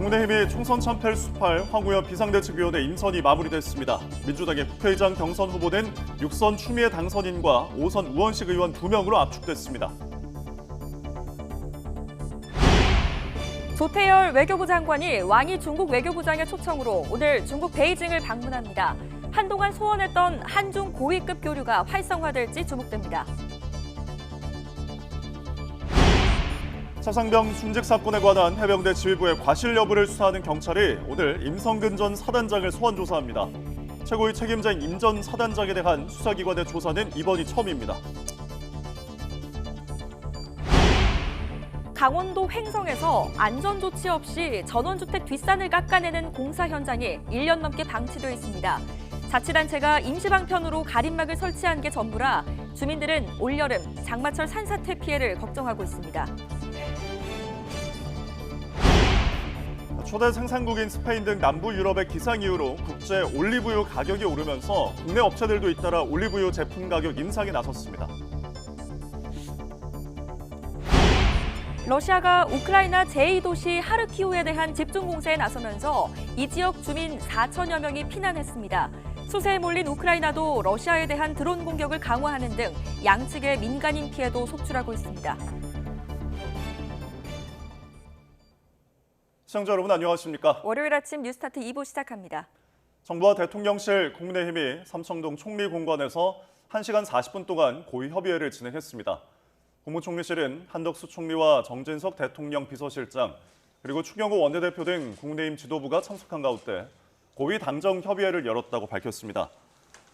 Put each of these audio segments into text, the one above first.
국민의힘이 총선 참패를 수습할 황우여 비상대책위원회 인선이 마무리됐습니다. 민주당의 국회의장 경선 후보는 6선 추미애 당선인과 5선 우원식 의원 2명으로 압축됐습니다. 조태열 외교부 장관이 왕이 중국 외교부장의 초청으로 오늘 중국 베이징을 방문합니다. 한동안 소원했던 한중 고위급 교류가 활성화될지 주목됩니다. 차상병 순직 사건에 관한 해병대 지휘부의 과실 여부를 수사하는 경찰이 오늘 임성근 전 사단장을 소환 조사합니다. 최고위 책임자인 임 전 사단장에 대한 수사기관의 조사는 이번이 처음입니다. 강원도 횡성에서 안전조치 없이 전원주택 뒷산을 깎아내는 공사 현장이 1년 넘게 방치되어 있습니다. 자치단체가 임시방편으로 가림막을 설치한 게 전부라 주민들은 올여름 장마철 산사태 피해를 걱정하고 있습니다. 초대 생산국인 스페인 등 남부 유럽의 기상 이후로 국제 올리브유 가격이 오르면서 국내 업체들도 잇따라 올리브유 제품 가격 인상에 나섰습니다. 러시아가 우크라이나 제2도시 하르키우에 대한 집중 공세에 나서면서 이 지역 주민 4천여 명이 피난했습니다. 수세에 몰린 우크라이나도 러시아에 대한 드론 공격을 강화하는 등 양측의 민간인 피해도 속출하고 있습니다. 시청자 여러분 안녕하십니까? 월요일 아침 뉴스타트 2부 시작합니다. 정부와 대통령실, 국민의힘이 삼청동 총리공관에서 1시간 40분 동안 고위협의회를 진행했습니다. 국무총리실은 한덕수 총리와 정진석 대통령 비서실장, 그리고 추경호 원내대표 등 국민의힘 지도부가 참석한 가운데 고위 당정 협의회를 열었다고 밝혔습니다.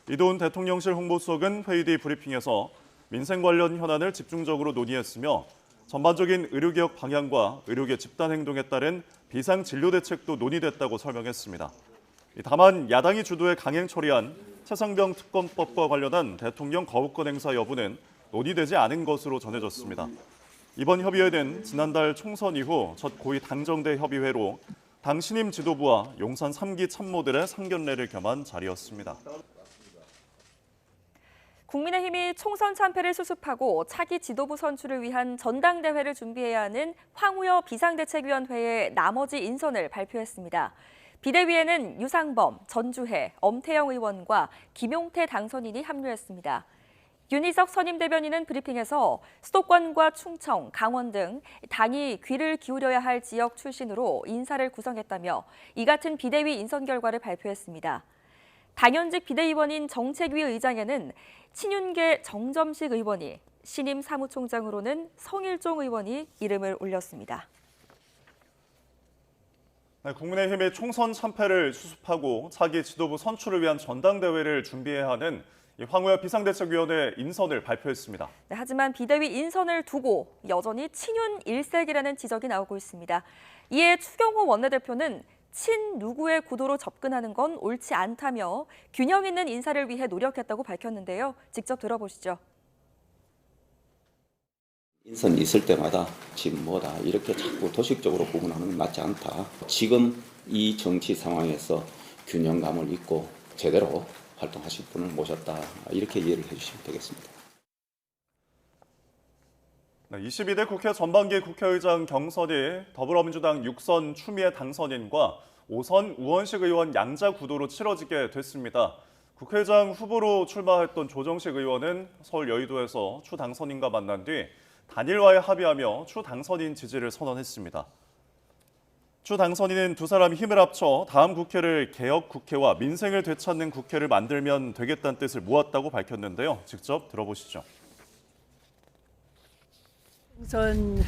이도훈 대통령실 홍보수석은 회의 뒤 브리핑에서 민생 관련 현안을 집중적으로 논의했으며 전반적인 의료개혁 방향과 의료계 집단 행동에 따른 비상진료 대책도 논의됐다고 설명했습니다. 다만 야당이 주도해 강행 처리한 차상병 특검법과 관련한 대통령 거부권 행사 여부는 논의되지 않은 것으로 전해졌습니다. 이번 협의회는 지난달 총선 이후 첫 고위 당정대 협의회로 당 신임 지도부와 용산 3기 참모들의 상견례를 겸한 자리였습니다. 국민의힘이 총선 참패를 수습하고 차기 지도부 선출을 위한 전당대회를 준비해야 하는 황우여 비상대책위원회의 나머지 인선을 발표했습니다. 비대위에는 유상범, 전주혜, 엄태영 의원과 김용태 당선인이 합류했습니다. 윤희석 선임대변인은 브리핑에서 수도권과 충청, 강원 등 당이 귀를 기울여야 할 지역 출신으로 인사를 구성했다며 이 같은 비대위 인선 결과를 발표했습니다. 당연직 비대위원인 정책위 의장에는 친윤계 정점식 의원이, 신임 사무총장으로는 성일종 의원이 이름을 올렸습니다. 국민의힘이 총선 참패를 수습하고 차기 지도부 선출을 위한 전당대회를 준비해야 하는 황우여 비상대책위원회 인선을 발표했습니다. 하지만 비대위 인선을 두고 여전히 친윤 일색이라는 지적이 나오고 있습니다. 이에 추경호 원내대표는 친 누구의 구도로 접근하는 건 옳지 않다며 균형 있는 인사를 위해 노력했다고 밝혔는데요. 직접 들어보시죠. 인선이 있을 때마다 지금 뭐다 이렇게 자꾸 도식적으로 구분하는 건 맞지 않다. 지금 이 정치 상황에서 균형감을 잇고 제대로 활동하실 분을 모셨다. 이렇게 이해를 해주시면 되겠습니다. 22대 국회 전반기 국회의장 경선이 더불어민주당 6선 추미애 당선인과 5선 우원식 의원 양자 구도로 치러지게 됐습니다. 국회의장 후보로 출마했던 조정식 의원은 서울 여의도에서 추 당선인과 만난 뒤 단일화에 합의하며 추 당선인 지지를 선언했습니다. 추 당선인은 두 사람이 힘을 합쳐 다음 국회를 개혁 국회와 민생을 되찾는 국회를 만들면 되겠다는 뜻을 모았다고 밝혔는데요. 직접 들어보시죠. 우선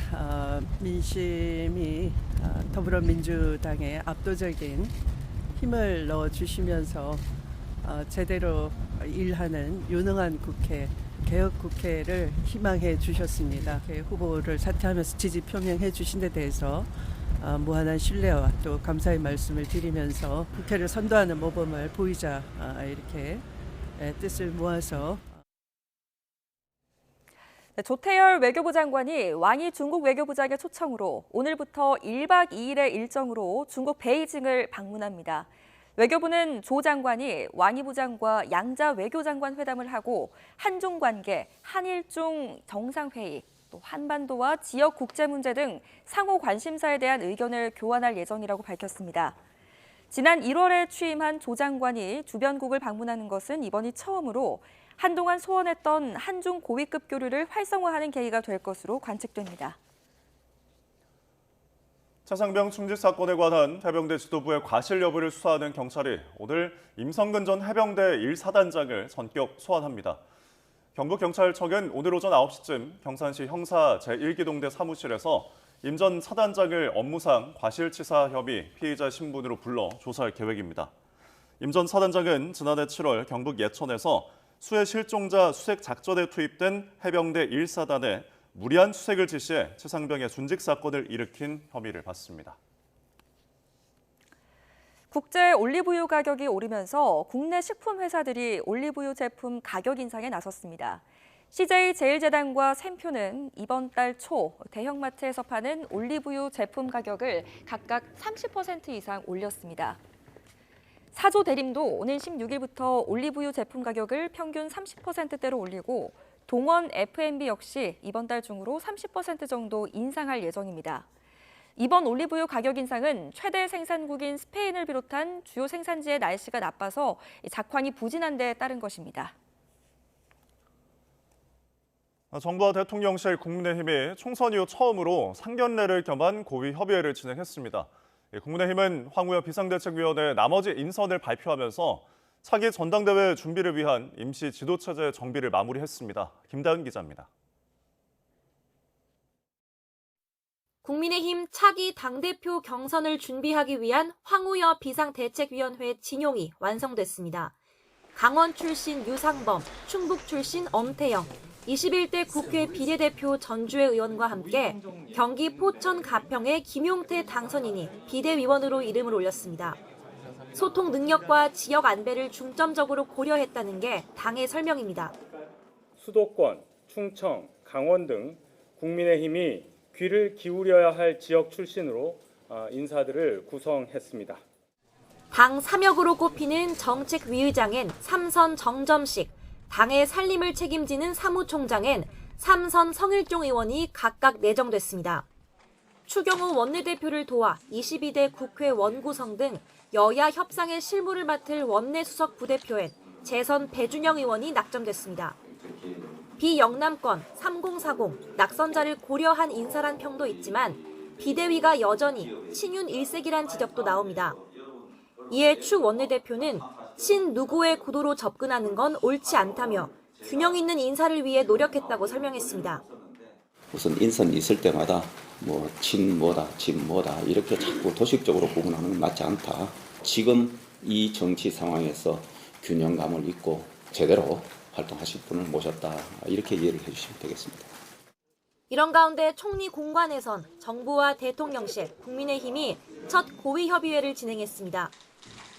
민심이 더불어민주당에 압도적인 힘을 넣어주시면서 제대로 일하는 유능한 국회, 개혁 국회를 희망해 주셨습니다. 후보를 사퇴하면서 지지 표명해 주신 데 대해서 무한한 신뢰와 또 감사의 말씀을 드리면서 국회를 선도하는 모범을 보이자 이렇게 뜻을 모아서 조태열 외교부 장관이 왕이 중국 외교부장의 초청으로 오늘부터 1박 2일의 일정으로 중국 베이징을 방문합니다. 외교부는 조 장관이 왕이 부장과 양자 외교장관 회담을 하고 한중 관계, 한일중 정상회의, 또 한반도와 지역 국제 문제 등 상호 관심사에 대한 의견을 교환할 예정이라고 밝혔습니다. 지난 1월에 취임한 조 장관이 주변국을 방문하는 것은 이번이 처음으로 한동안 소원했던 한중 고위급 교류를 활성화하는 계기가 될 것으로 관측됩니다. 차상병 충직 사건에 관한 해병대 지도부의 과실 여부를 수사하는 경찰이 오늘 임성근 전 해병대 1사단장을 전격 소환합니다. 경북경찰청은 오늘 오전 9시쯤 경산시 형사 제1기동대 사무실에서 임 전 사단장을 업무상 과실치사 혐의 피의자 신분으로 불러 조사할 계획입니다. 임 전 사단장은 지난해 7월 경북 예천에서 수해 실종자 수색 작전에 투입된 해병대 1사단에 무리한 수색을 지시해 최상병의 순직 사건을 일으킨 혐의를 받습니다. 국제 올리브유 가격이 오르면서 국내 식품 회사들이 올리브유 제품 가격 인상에 나섰습니다. CJ제일제당과 샘표는 이번 달 초 대형마트에서 파는 올리브유 제품 가격을 각각 30% 이상 올렸습니다. 사조 대림도 오는 16일부터 올리브유 제품 가격을 평균 30%대로 올리고 동원 F&B 역시 이번 달 중으로 30% 정도 인상할 예정입니다. 이번 올리브유 가격 인상은 최대 생산국인 스페인을 비롯한 주요 생산지의 날씨가 나빠서 작황이 부진한 데 따른 것입니다. 정부와 대통령실 국민의힘이 총선 이후 처음으로 상견례를 겸한 고위 협의회를 진행했습니다. 국민의힘은 황우여 비상대책위원회 나머지 인선을 발표하면서 차기 전당대회 준비를 위한 임시 지도체제 정비를 마무리했습니다. 김다은 기자입니다. 국민의힘 차기 당대표 경선을 준비하기 위한 황우여 비상대책위원회 진용이 완성됐습니다. 강원 출신 유상범, 충북 출신 엄태영, 21대 국회 비례대표 전주의 의원과 함께 경기 포천 가평의 김용태 당선인이 비대위원으로 이름을 올렸습니다. 소통 능력과 지역 안배를 중점적으로 고려했다는 게 당의 설명입니다. 수도권, 충청, 강원 등 국민의힘이 귀를 기울여야 할 지역 출신으로 인사들을 구성했습니다. 당 3역으로 꼽히는 정책위의장엔 삼선 정점식, 당의 살림을 책임지는 사무총장엔 삼선 성일종 의원이 각각 내정됐습니다. 추경호 원내대표를 도와 22대 국회 원구성 등 여야 협상의 실무를 맡을 원내수석 부대표엔 재선 배준영 의원이 낙점됐습니다. 비영남권 3040 낙선자를 고려한 인사란 평도 있지만 비대위가 여전히 친윤 1색이란 지적도 나옵니다. 이에 추 원내대표는 친 누구의 구도로 접근하는 건 옳지 않다며 균형 있는 인사를 위해 노력했다고 설명했습니다. 우선 인선 있을 때마다 친 뭐다, 진 뭐다 이렇게 자꾸 도식적으로 구분하는 건 맞지 않다. 지금 이 정치 상황에서 균형감을 잇고 제대로 활동하실 분을 모셨다. 이렇게 이해를 해주시면 되겠습니다. 이런 가운데 총리 공관에선 정부와 대통령실, 국민의힘이 첫 고위협의회를 진행했습니다.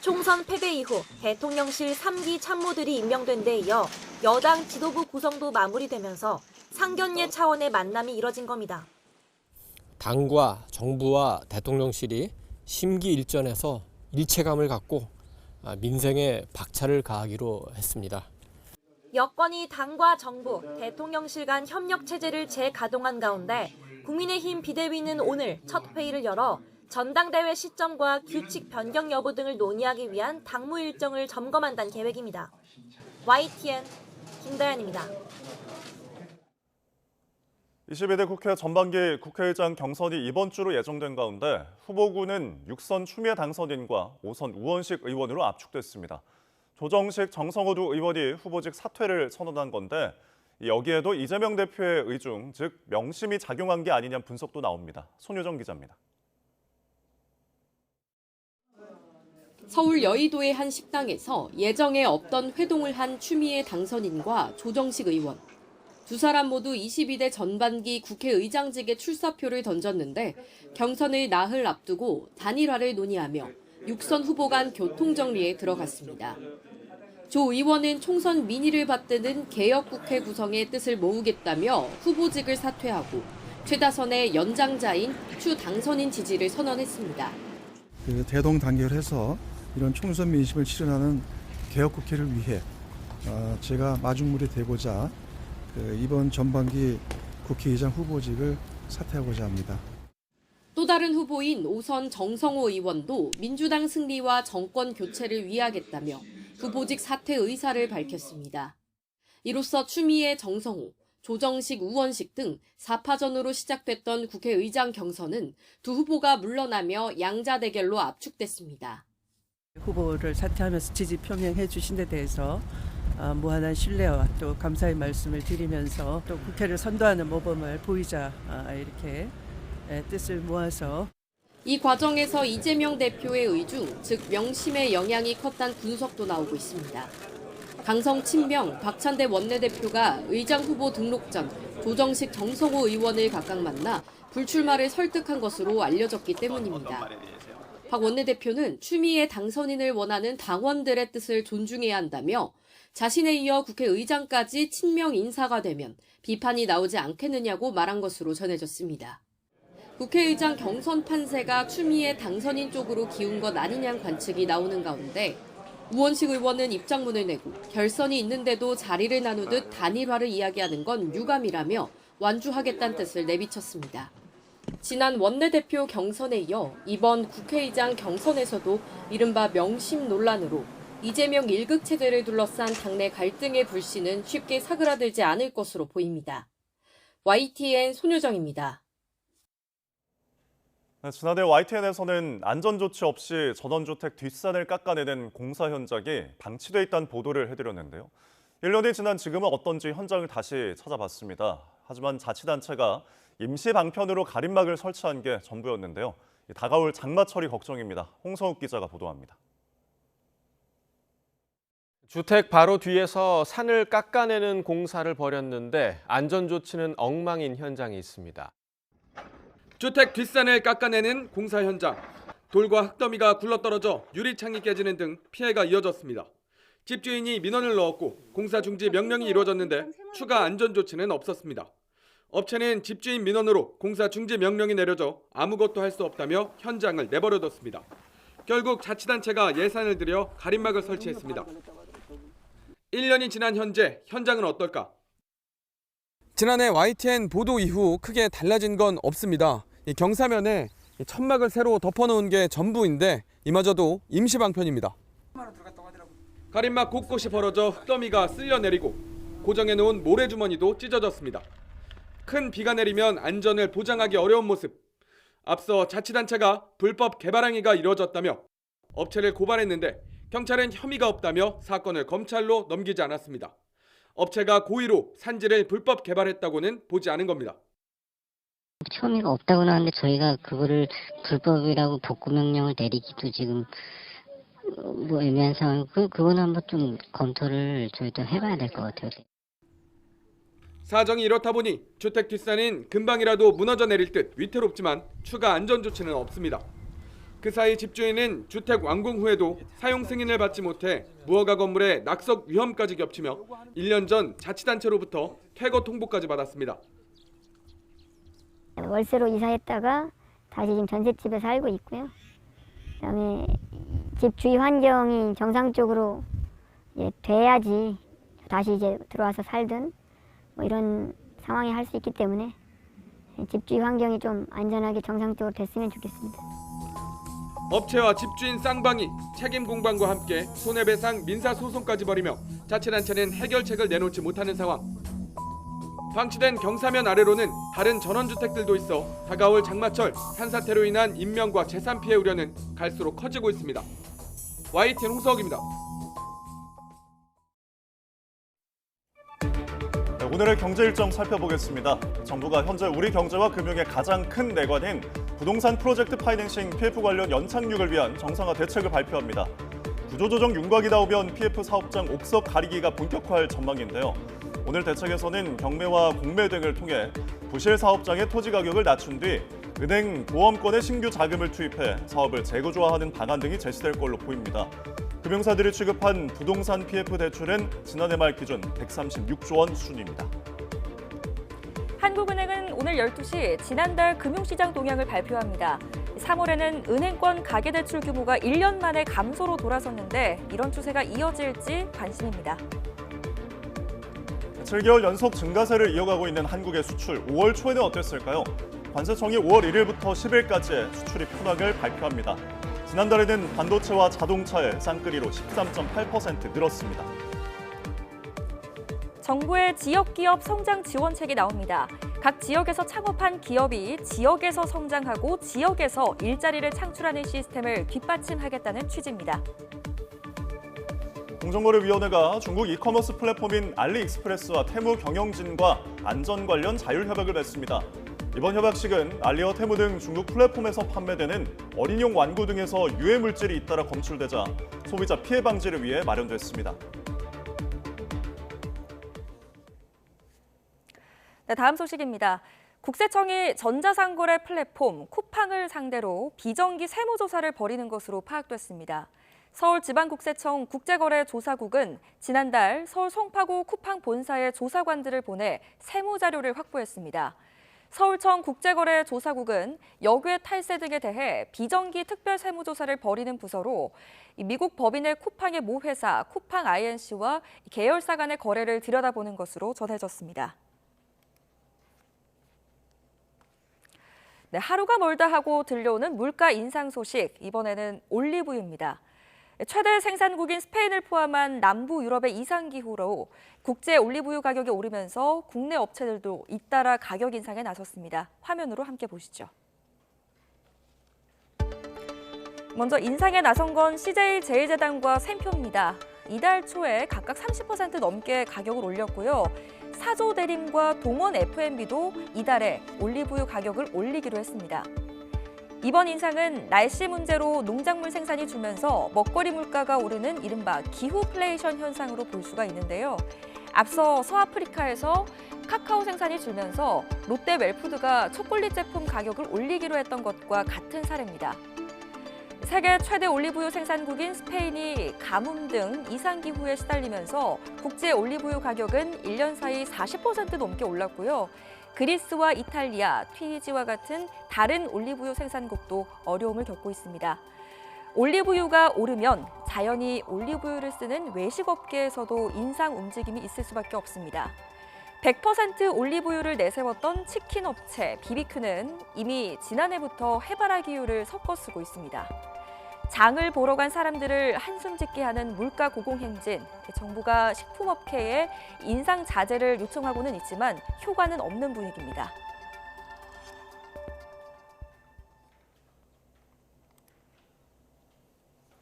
총선 패배 이후 대통령실 3기 참모들이 임명된 데 이어 여당 지도부 구성도 마무리되면서 상견례 차원의 만남이 이뤄진 겁니다. 당과 정부와 대통령실이 심기일전해서 일체감을 갖고 민생에 박차를 가하기로 했습니다. 여권이 당과 정부, 대통령실 간 협력 체제를 재가동한 가운데 국민의힘 비대위는 오늘 첫 회의를 열어 전당대회 시점과 규칙 변경 여부 등을 논의하기 위한 당무 일정을 점검한다는 계획입니다. YTN 김다연입니다. 22대 국회 전반기 국회의장 경선이 이번 주로 예정된 가운데 후보군은 6선 추미애 당선인과 5선 우원식 의원으로 압축됐습니다. 조정식 정성호두 의원이 후보직 사퇴를 선언한 건데 여기에도 이재명 대표의 의중, 즉 명심이 작용한 게 아니냐는 분석도 나옵니다. 손유정 기자입니다. 서울 여의도의 한 식당에서 예정에 없던 회동을 한 추미애 당선인과 조정식 의원. 두 사람 모두 22대 전반기 국회의장직에 출사표를 던졌는데 경선을 나흘 앞두고 단일화를 논의하며 6선 후보 간 교통정리에 들어갔습니다. 조 의원은 총선 민의를 받드는 개혁국회 구성의 뜻을 모으겠다며 후보직을 사퇴하고 최다선의 연장자인 추 당선인 지지를 선언했습니다. 대동단결해서 이런 총선 민심을 실현하는 개혁국회를 위해 제가 마중물이 되고자 이번 전반기 국회의장 후보직을 사퇴하고자 합니다. 또 다른 후보인 5선 정성호 의원도 민주당 승리와 정권 교체를 위하겠다며 후보직 사퇴 의사를 밝혔습니다. 이로써 추미애, 정성호, 조정식, 우원식 등 4파전으로 시작됐던 국회의장 경선은 두 후보가 물러나며 양자 대결로 압축됐습니다. 후보를 사퇴하면서 지지 표명해 주신 데 대해서 무한한 신뢰와 또 감사의 말씀을 드리면서 또 국회를 선도하는 모범을 보이자 이렇게 뜻을 모아서 이 과정에서 이재명 대표의 의중, 즉 명심의 영향이 컸다는 분석도 나오고 있습니다. 강성 친명 박찬대 원내대표가 의장 후보 등록 전 조정식, 정성호 의원을 각각 만나 불출마를 설득한 것으로 알려졌기 때문입니다. 박 원내대표는 추미애 당선인을 원하는 당원들의 뜻을 존중해야 한다며 자신에 이어 국회의장까지 친명 인사가 되면 비판이 나오지 않겠느냐고 말한 것으로 전해졌습니다. 국회의장 경선 판세가 추미애 당선인 쪽으로 기운 것 아니냐는 관측이 나오는 가운데 우원식 의원은 입장문을 내고 결선이 있는데도 자리를 나누듯 단일화를 이야기하는 건 유감이라며 완주하겠다는 뜻을 내비쳤습니다. 지난 원내대표 경선에 이어 이번 국회의장 경선에서도 이른바 명심 논란으로 이재명 1극 체제를 둘러싼 당내 갈등의 불씨는 쉽게 사그라들지 않을 것으로 보입니다. YTN 손효정입니다. 지난해 YTN에서는 안전조치 없이 전원주택 뒷산을 깎아내는 공사 현장이 방치돼 있다는 보도를 해드렸는데요. 1년이 지난 지금은 어떤지 현장을 다시 찾아봤습니다. 하지만 자치단체가 임시 방편으로 가림막을 설치한 게 전부였는데요. 다가올 장마철이 걱정입니다. 홍성욱 기자가 보도합니다. 주택 바로 뒤에서 산을 깎아내는 공사를 벌였는데 안전조치는 엉망인 현장이 있습니다. 주택 뒷산을 깎아내는 공사 현장. 돌과 흙더미가 굴러떨어져 유리창이 깨지는 등 피해가 이어졌습니다. 집주인이 민원을 넣었고 공사 중지 명령이 이루어졌는데 추가 안전조치는 없었습니다. 업체는 집주인 민원으로 공사 중지 명령이 내려져 아무것도 할 수 없다며 현장을 내버려뒀습니다. 결국 자치단체가 예산을 들여 가림막을 설치했습니다. 1년이 지난 현재 현장은 어떨까? 지난해 YTN 보도 이후 크게 달라진 건 없습니다. 이 경사면에 천막을 새로 덮어놓은 게 전부인데 이마저도 임시 방편입니다. 가림막 곳곳이 벌어져 흙더미가 쓸려내리고 고정해놓은 모래주머니도 찢어졌습니다. 큰 비가 내리면 안전을 보장하기 어려운 모습. 앞서 자치단체가 불법 개발행위가 이루어졌다며 업체를 고발했는데 경찰은 혐의가 없다며 사건을 검찰로 넘기지 않았습니다. 업체가 고의로 산지를 불법 개발했다고는 보지 않은 겁니다. 혐의가 없다고 나왔는데 저희가 그거를 불법이라고 복구 명령을 내리기도 지금 뭐 애매한 상황. 그거는 한번 좀 검토를 저희도 해봐야 될 것 같아요. 사정이 이렇다 보니 주택 뒷산은 금방이라도 무너져 내릴 듯 위태롭지만 추가 안전 조치는 없습니다. 그 사이 집주인은 주택 완공 후에도 사용 승인을 받지 못해 무허가 건물에 낙석 위험까지 겹치며 1년 전 자치단체로부터 퇴거 통보까지 받았습니다. 월세로 이사했다가 다시 지금 전셋집에 살고 있고요. 그다음에 집 주위 환경이 정상적으로 돼야지 다시 이제 들어와서 살든 뭐 이런 상황이 할 수 있기 때문에 집 주위 환경이 좀 안전하게 정상적으로 됐으면 좋겠습니다. 업체와 집주인 쌍방이 책임 공방과 함께 손해배상 민사소송까지 벌이며 자치단체는 해결책을 내놓지 못하는 상황. 방치된 경사면 아래로는 다른 전원주택들도 있어 다가올 장마철 산사태로 인한 인명과 재산 피해 우려는 갈수록 커지고 있습니다. YTN 홍석입니다. 오늘의 경제 일정 살펴보겠습니다. 정부가 현재 우리 경제와 금융의 가장 큰 내관인 부동산 프로젝트 파이낸싱 PF 관련 연착륙을 위한 정상화 대책을 발표합니다. 구조조정 윤곽이 나오면 PF 사업장 옥석 가리기가 본격화할 전망인데요. 오늘 대책에서는 경매와 공매 등을 통해 부실 사업장의 토지 가격을 낮춘 뒤 은행, 보험권에 신규 자금을 투입해 사업을 재구조화하는 방안 등이 제시될 걸로 보입니다. 금융사들이 취급한 부동산 PF 대출은 지난해 말 기준 136조 원 수준입니다. 한국은행은 오늘 12시 지난달 금융시장 동향을 발표합니다. 3월에는 은행권 가계대출 규모가 1년 만에 감소로 돌아섰는데 이런 추세가 이어질지 관심입니다. 7개월 연속 증가세를 이어가고 있는 한국의 수출, 5월 초에는 어땠을까요? 관세청이 5월 1일부터 10일까지의 수출입 현황을 발표합니다. 지난달에는 반도체와 자동차의 쌍끌이로 13.8% 늘었습니다. 정부의 지역기업 성장 지원책이 나옵니다. 각 지역에서 창업한 기업이 지역에서 성장하고 지역에서 일자리를 창출하는 시스템을 뒷받침하겠다는 취지입니다. 공정거래위원회가 중국 이커머스 플랫폼인 알리익스프레스와 테무 경영진과 안전 관련 자율협약을 맺습니다. 이번 협약식은 알리와 테무 등 중국 플랫폼에서 판매되는 어린이용玩具 등에서 유해 물질이 잇따라 검출되자 소비자 피해 방지를 위해 마련됐습니다. 네, 다음 소식입니다. 국세청이 전자상거래 플랫폼 쿠팡을 상대로 비정기 세무조사를 벌이는 것으로 파악됐습니다. 서울지방국세청 국제거래조사국은 지난달 서울 송파구 쿠팡 본사의 조사관들을 보내 세무자료를 확보했습니다. 서울청 국제거래조사국은 역외 탈세 등에 대해 비정기 특별 세무조사를 벌이는 부서로 미국 법인의 쿠팡의 모 회사 쿠팡 INC와 계열사 간의 거래를 들여다보는 것으로 전해졌습니다. 네, 하루가 멀다 하고 들려오는 물가 인상 소식, 이번에는 올리브유입니다. 최대 생산국인 스페인을 포함한 남부 유럽의 이상기후로 국제 올리브유 가격이 오르면서 국내 업체들도 잇따라 가격 인상에 나섰습니다. 화면으로 함께 보시죠. 먼저 인상에 나선 건 CJ제일제당과 샘표입니다. 이달 초에 각각 30% 넘게 가격을 올렸고요. 사조 대림과 동원 F&B도 이달에 올리브유 가격을 올리기로 했습니다. 이번 인상은 날씨 문제로 농작물 생산이 줄면서 먹거리 물가가 오르는 이른바 기후플레이션 현상으로 볼 수가 있는데요. 앞서 서아프리카에서 카카오 생산이 줄면서 롯데 웰푸드가 초콜릿 제품 가격을 올리기로 했던 것과 같은 사례입니다. 세계 최대 올리브유 생산국인 스페인이 가뭄 등 이상기후에 시달리면서 국제 올리브유 가격은 1년 사이 40% 넘게 올랐고요. 그리스와 이탈리아, 튀니지와 같은 다른 올리브유 생산국도 어려움을 겪고 있습니다. 올리브유가 오르면 자연히 올리브유를 쓰는 외식업계에서도 인상 움직임이 있을 수밖에 없습니다. 100% 올리브유를 내세웠던 치킨 업체 비비큐는 이미 지난해부터 해바라기유를 섞어 쓰고 있습니다. 장을 보러 간 사람들을 한숨 짓게 하는 물가 고공행진, 정부가 식품업계에 인상 자제를 요청하고는 있지만 효과는 없는 분위기입니다.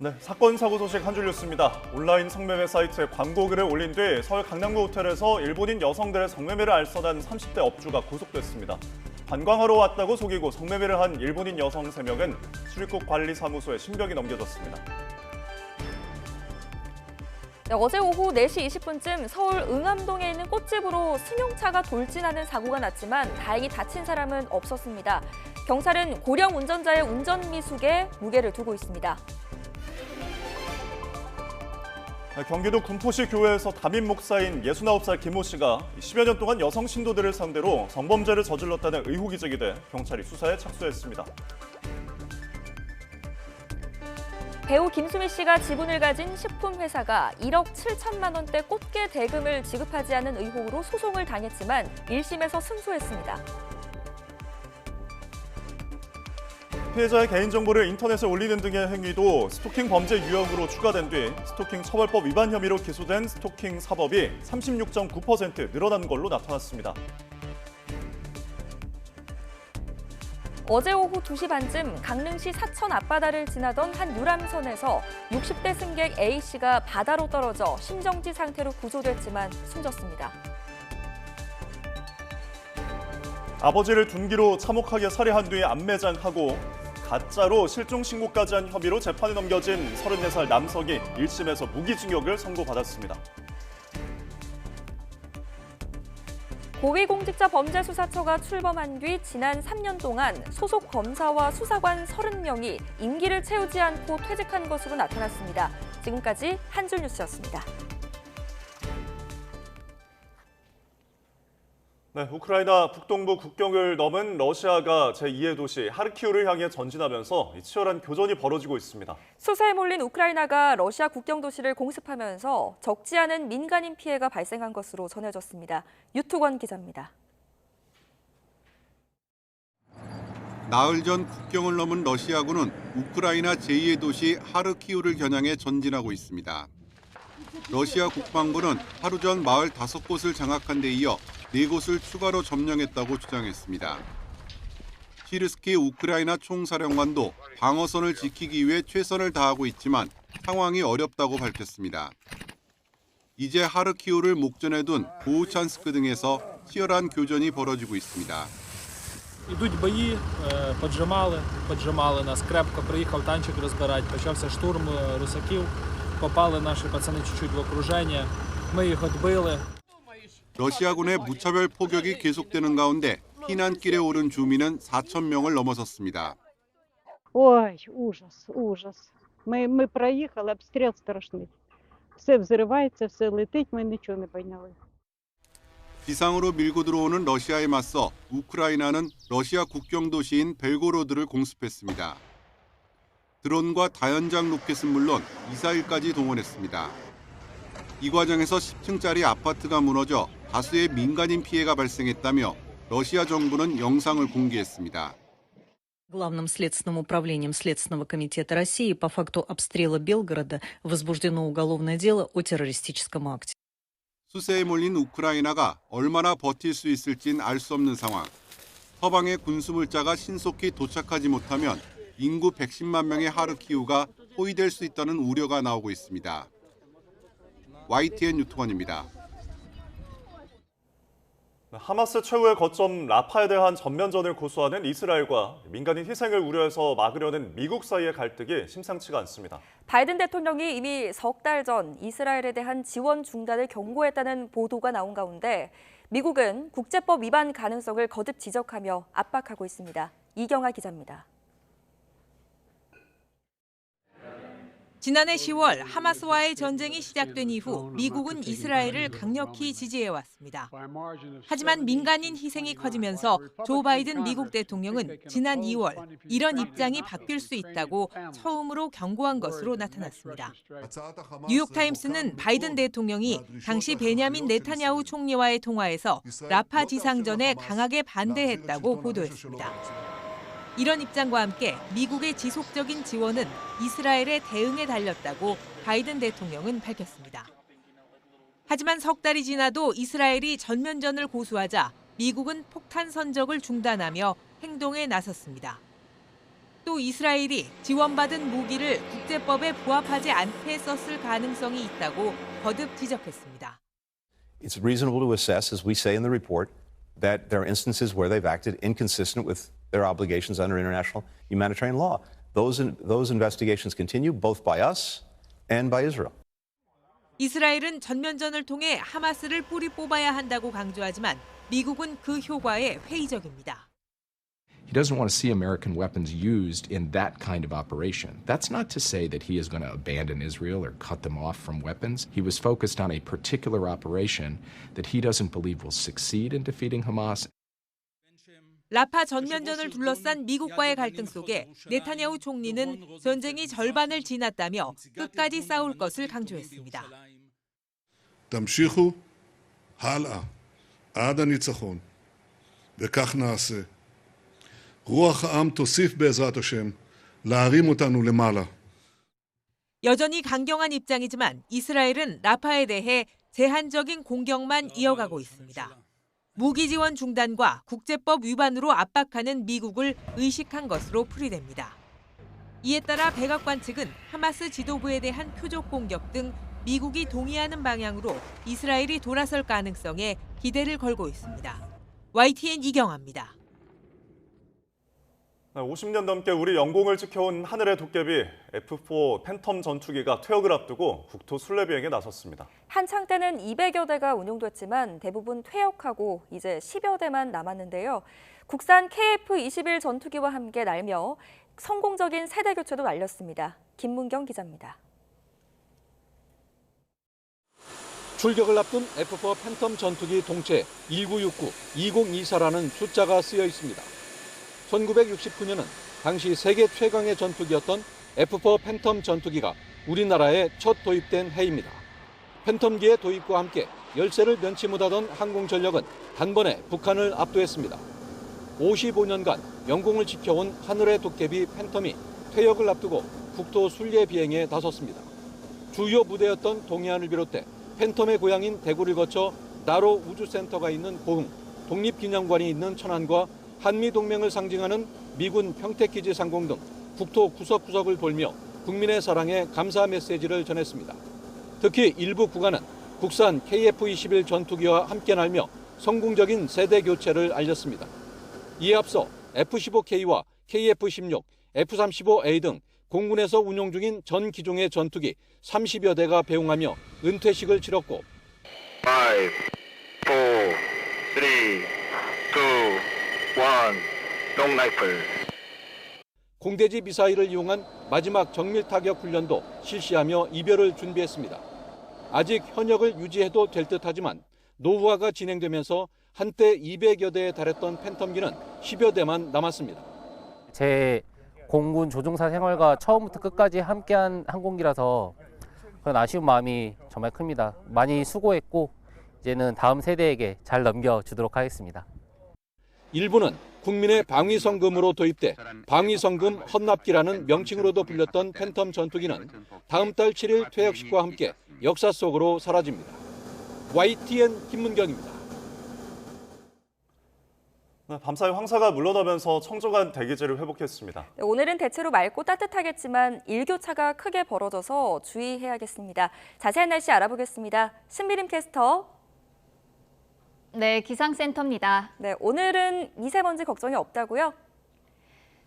네, 사건 사고 소식 한 줄 뉴스입니다. 온라인 성매매 사이트에 광고글을 올린 뒤 서울 강남구 호텔에서 일본인 여성들의 성매매를 알선한 30대 업주가 구속됐습니다. 관광하러 왔다고 속이고 성매매를 한 일본인 여성 3명은 출입국 관리사무소에 신병이 넘겨졌습니다. 네, 어제 오후 4시 20분쯤 서울 응암동에 있는 꽃집으로 승용차가 돌진하는 사고가 났지만 다행히 다친 사람은 없었습니다. 경찰은 고령 운전자의 운전 미숙에 무게를 두고 있습니다. 경기도 군포시 교회에서 담임 목사인 69살 김모 씨가 10여 년 동안 여성 신도들을 상대로 성범죄를 저질렀다는 의혹이 제기돼 경찰이 수사에 착수했습니다. 배우 김수미 씨가 지분을 가진 식품회사가 1억 7천만 원대 꽃게 대금을 지급하지 않은 의혹으로 소송을 당했지만 1심에서 승소했습니다. 피해자의 개인정보를 인터넷에 올리는 등의 행위도 스토킹 범죄 유형으로 추가된 뒤 스토킹 처벌법 위반 혐의로 기소된 스토킹 사법이 36.9% 늘어난 걸로 나타났습니다. 어제 오후 2시 반쯤 강릉시 사천 앞바다를 지나던 한 유람선에서 60대 승객 A씨가 바다로 떨어져 심정지 상태로 구조됐지만 숨졌습니다. 아버지를 둔기로 참혹하게 살해한 뒤 암매장하고 가짜로 실종 신고까지 한 혐의로 재판에 넘겨진 34살 남성이 1심에서 무기징역을 선고받았습니다. 고위공직자범죄수사처가 출범한 뒤 지난 3년 동안 소속 검사와 수사관 30명이 임기를 채우지 않고 퇴직한 것으로 나타났습니다. 지금까지 한 줄 뉴스였습니다. 네, 우크라이나 북동부 국경을 넘은 러시아가 제2의 도시 하르키우를 향해 전진하면서 치열한 교전이 벌어지고 있습니다. 수세에 몰린 우크라이나가 러시아 국경 도시를 공습하면서 적지 않은 민간인 피해가 발생한 것으로 전해졌습니다. 유투권 기자입니다. 나흘 전 국경을 넘은 러시아군은 우크라이나 제2의 도시 하르키우를 겨냥해 전진하고 있습니다. 러시아 국방부는 하루 전 마을 5곳을 장악한 데 이어 4곳을 추가로 점령했다고 주장했습니다. 시르스키 우크라이나 총사령관도 방어선을 지키기 위해 최선을 다하고 있지만 상황이 어렵다고 밝혔습니다. 이제 하르키우를 목전에 둔 보우찬스크 등에서 치열한 교전이 벌어지고 있습니다. Ідуть бої, поджимали нас крепко, приїхав танчик розбирати, почався штурм русаків, попали наші пацани чуть-чуть в окруження, ми їх відбили. 러시아군의 무차별 포격이 계속되는 가운데 피난길에 오른 주민은 4천 명을 넘어섰습니다. Ой, ужас, ужас. Ми проїхали, обстріл страшний. Все взривається, все летить, ми нічого не поняли. 지상으로 밀고 들어오는 러시아에 맞서 우크라이나는 러시아 국경 도시인 벨고로드를 공습했습니다. 드론과 다연장 로켓은 물론 미사일까지 동원했습니다. 이 과정에서 10층짜리 아파트가 무너져 다수의 민간인 피해가 발생했다며 러시아 정부는 영상을 공개했습니다. Главным следственным управлением Следственного комитета России по факту обстрела Белгорода возбуждено уголовное дело о террористическом акте. 수세에 몰린 우크라이나가 얼마나 버틸 수 있을진 알 수 없는 상황. 서방의 군수물자가 신속히 도착하지 못하면 인구 110만 명의 하르키우가 포위될 수 있다는 우려가 나오고 있습니다. YTN 유튜원입니다. 하마스 최후의 거점 라파에 대한 전면전을 고수하는 이스라엘과 민간인 희생을 우려해서 막으려는 미국 사이의 갈등이 심상치가 않습니다. 바이든 대통령이 이미 석 달 전 이스라엘에 대한 지원 중단을 경고했다는 보도가 나온 가운데 미국은 국제법 위반 가능성을 거듭 지적하며 압박하고 있습니다. 이경아 기자입니다. 지난해 10월 하마스와의 전쟁이 시작된 이후 미국은 이스라엘을 강력히 지지해왔습니다. 하지만 민간인 희생이 커지면서 조 바이든 미국 대통령은 지난 2월 이런 입장이 바뀔 수 있다고 처음으로 경고한 것으로 나타났습니다. 뉴욕타임스는 바이든 대통령이 당시 베냐민 네타냐후 총리와의 통화에서 라파 지상전에 강하게 반대했다고 보도했습니다. 이런 입장과 함께 미국의 지속적인 지원은 이스라엘의 대응에 달렸다고 바이든 대통령은 밝혔습니다. 하지만 석 달이 지나도 이스라엘이 전면전을 고수하자 미국은 폭탄 선적을 중단하며 행동에 나섰습니다. 또 이스라엘이 지원받은 무기를 국제법에 부합하지 않게 썼을 가능성이 있다고 거듭 지적했습니다. It's reasonable to assess, as we say in the report, that there are instances where they've acted inconsistent with their obligations under international humanitarian law. Those investigations continue both by us and by Israel. 이스라엘은 전면전을 통해 하마스를 뿌리 뽑아야 한다고 강조하지만 미국은 그 효과에 회의적입니다. He doesn't want to see American weapons used in that kind of operation. That's not to say that he is going to abandon Israel or cut them off from weapons. He was focused on a particular operation that he doesn't believe will succeed in defeating Hamas. 라파 전면전을 둘러싼 미국과의 갈등 속에 네타냐후 총리는 전쟁이 절반을 지났다며 끝까지 싸울 것을 강조했습니다. תמשיכו הלאה עד הניצחון וכך נעשה. רוח העם תוסיף בעזרת השם להרים אותנו למעלה. 여전히 강경한 입장이지만 이스라엘은 라파에 대해 제한적인 공격만 이어가고 있습니다. 무기 지원 중단과 국제법 위반으로 압박하는 미국을 의식한 것으로 풀이됩니다. 이에 따라 백악관 측은 하마스 지도부에 대한 표적 공격 등 미국이 동의하는 방향으로 이스라엘이 돌아설 가능성에 기대를 걸고 있습니다. YTN 이경아입니다. 50년 넘게 우리 영공을 지켜온 하늘의 도깨비 F-4 팬텀 전투기가 퇴역을 앞두고 국토 순례 비행에 나섰습니다. 한창 때는 200여 대가 운용됐지만 대부분 퇴역하고 이제 10여 대만 남았는데요. 국산 KF-21 전투기와 함께 날며 성공적인 세대 교체도 알렸습니다. 김문경 기자입니다. 출격을 앞둔 F4 팬텀 전투기 동체 1969, 2024라는 숫자가 쓰여 있습니다. 1969년은 당시 세계 최강의 전투기였던 F4 팬텀 전투기가 우리나라에 첫 도입된 해입니다. 팬텀기의 도입과 함께 열세를 면치 못하던 항공전력은 단번에 북한을 압도했습니다. 55년간 영공을 지켜온 하늘의 도깨비 팬텀이 퇴역을 앞두고 국토 순례 비행에 나섰습니다. 주요 무대였던 동해안을 비롯해 팬텀의 고향인 대구를 거쳐 나로 우주센터가 있는 고흥, 독립기념관이 있는 천안과 한미동맹을 상징하는 미군 평택기지 상공 등 국토 구석구석을 돌며 국민의 사랑에 감사 메시지를 전했습니다. 특히 일부 구간은 국산 KF-21 전투기와 함께 날며 성공적인 세대 교체를 알렸습니다. 이에 앞서 F-15K와 KF-16, F-35A 등 공군에서 운용 중인 전 기종의 전투기 30여 대가 배웅하며 은퇴식을 치렀고 5, 4, 3, 2, 1, 롱라이플 공대지 미사일을 이용한 마지막 정밀 타격 훈련도 실시하며 이별을 준비했습니다. 아직 현역을 유지해도 될 듯하지만 노후화가 진행되면서 한때 200여 대에 달했던 팬텀기는 10여 대만 남았습니다. 제 공군 조종사 생활과 처음부터 끝까지 함께한 항공기라서 그런 아쉬운 마음이 정말 큽니다. 많이 수고했고 이제는 다음 세대에게 잘 넘겨주도록 하겠습니다. 일부는 국민의 방위성금으로 도입돼 방위성금 헌납기라는 명칭으로도 불렸던 팬텀 전투기는 다음 달 7일 퇴역식과 함께 역사 속으로 사라집니다. YTN 김문경입니다. 밤사이 황사가 물러나면서 청정한 대기질을 회복했습니다. 오늘은 대체로 맑고 따뜻하겠지만 일교차가 크게 벌어져서 주의해야겠습니다. 자세한 날씨 알아보겠습니다. 신미림 캐스터. 네, 기상센터입니다. 네, 오늘은 미세먼지 걱정이 없다고요?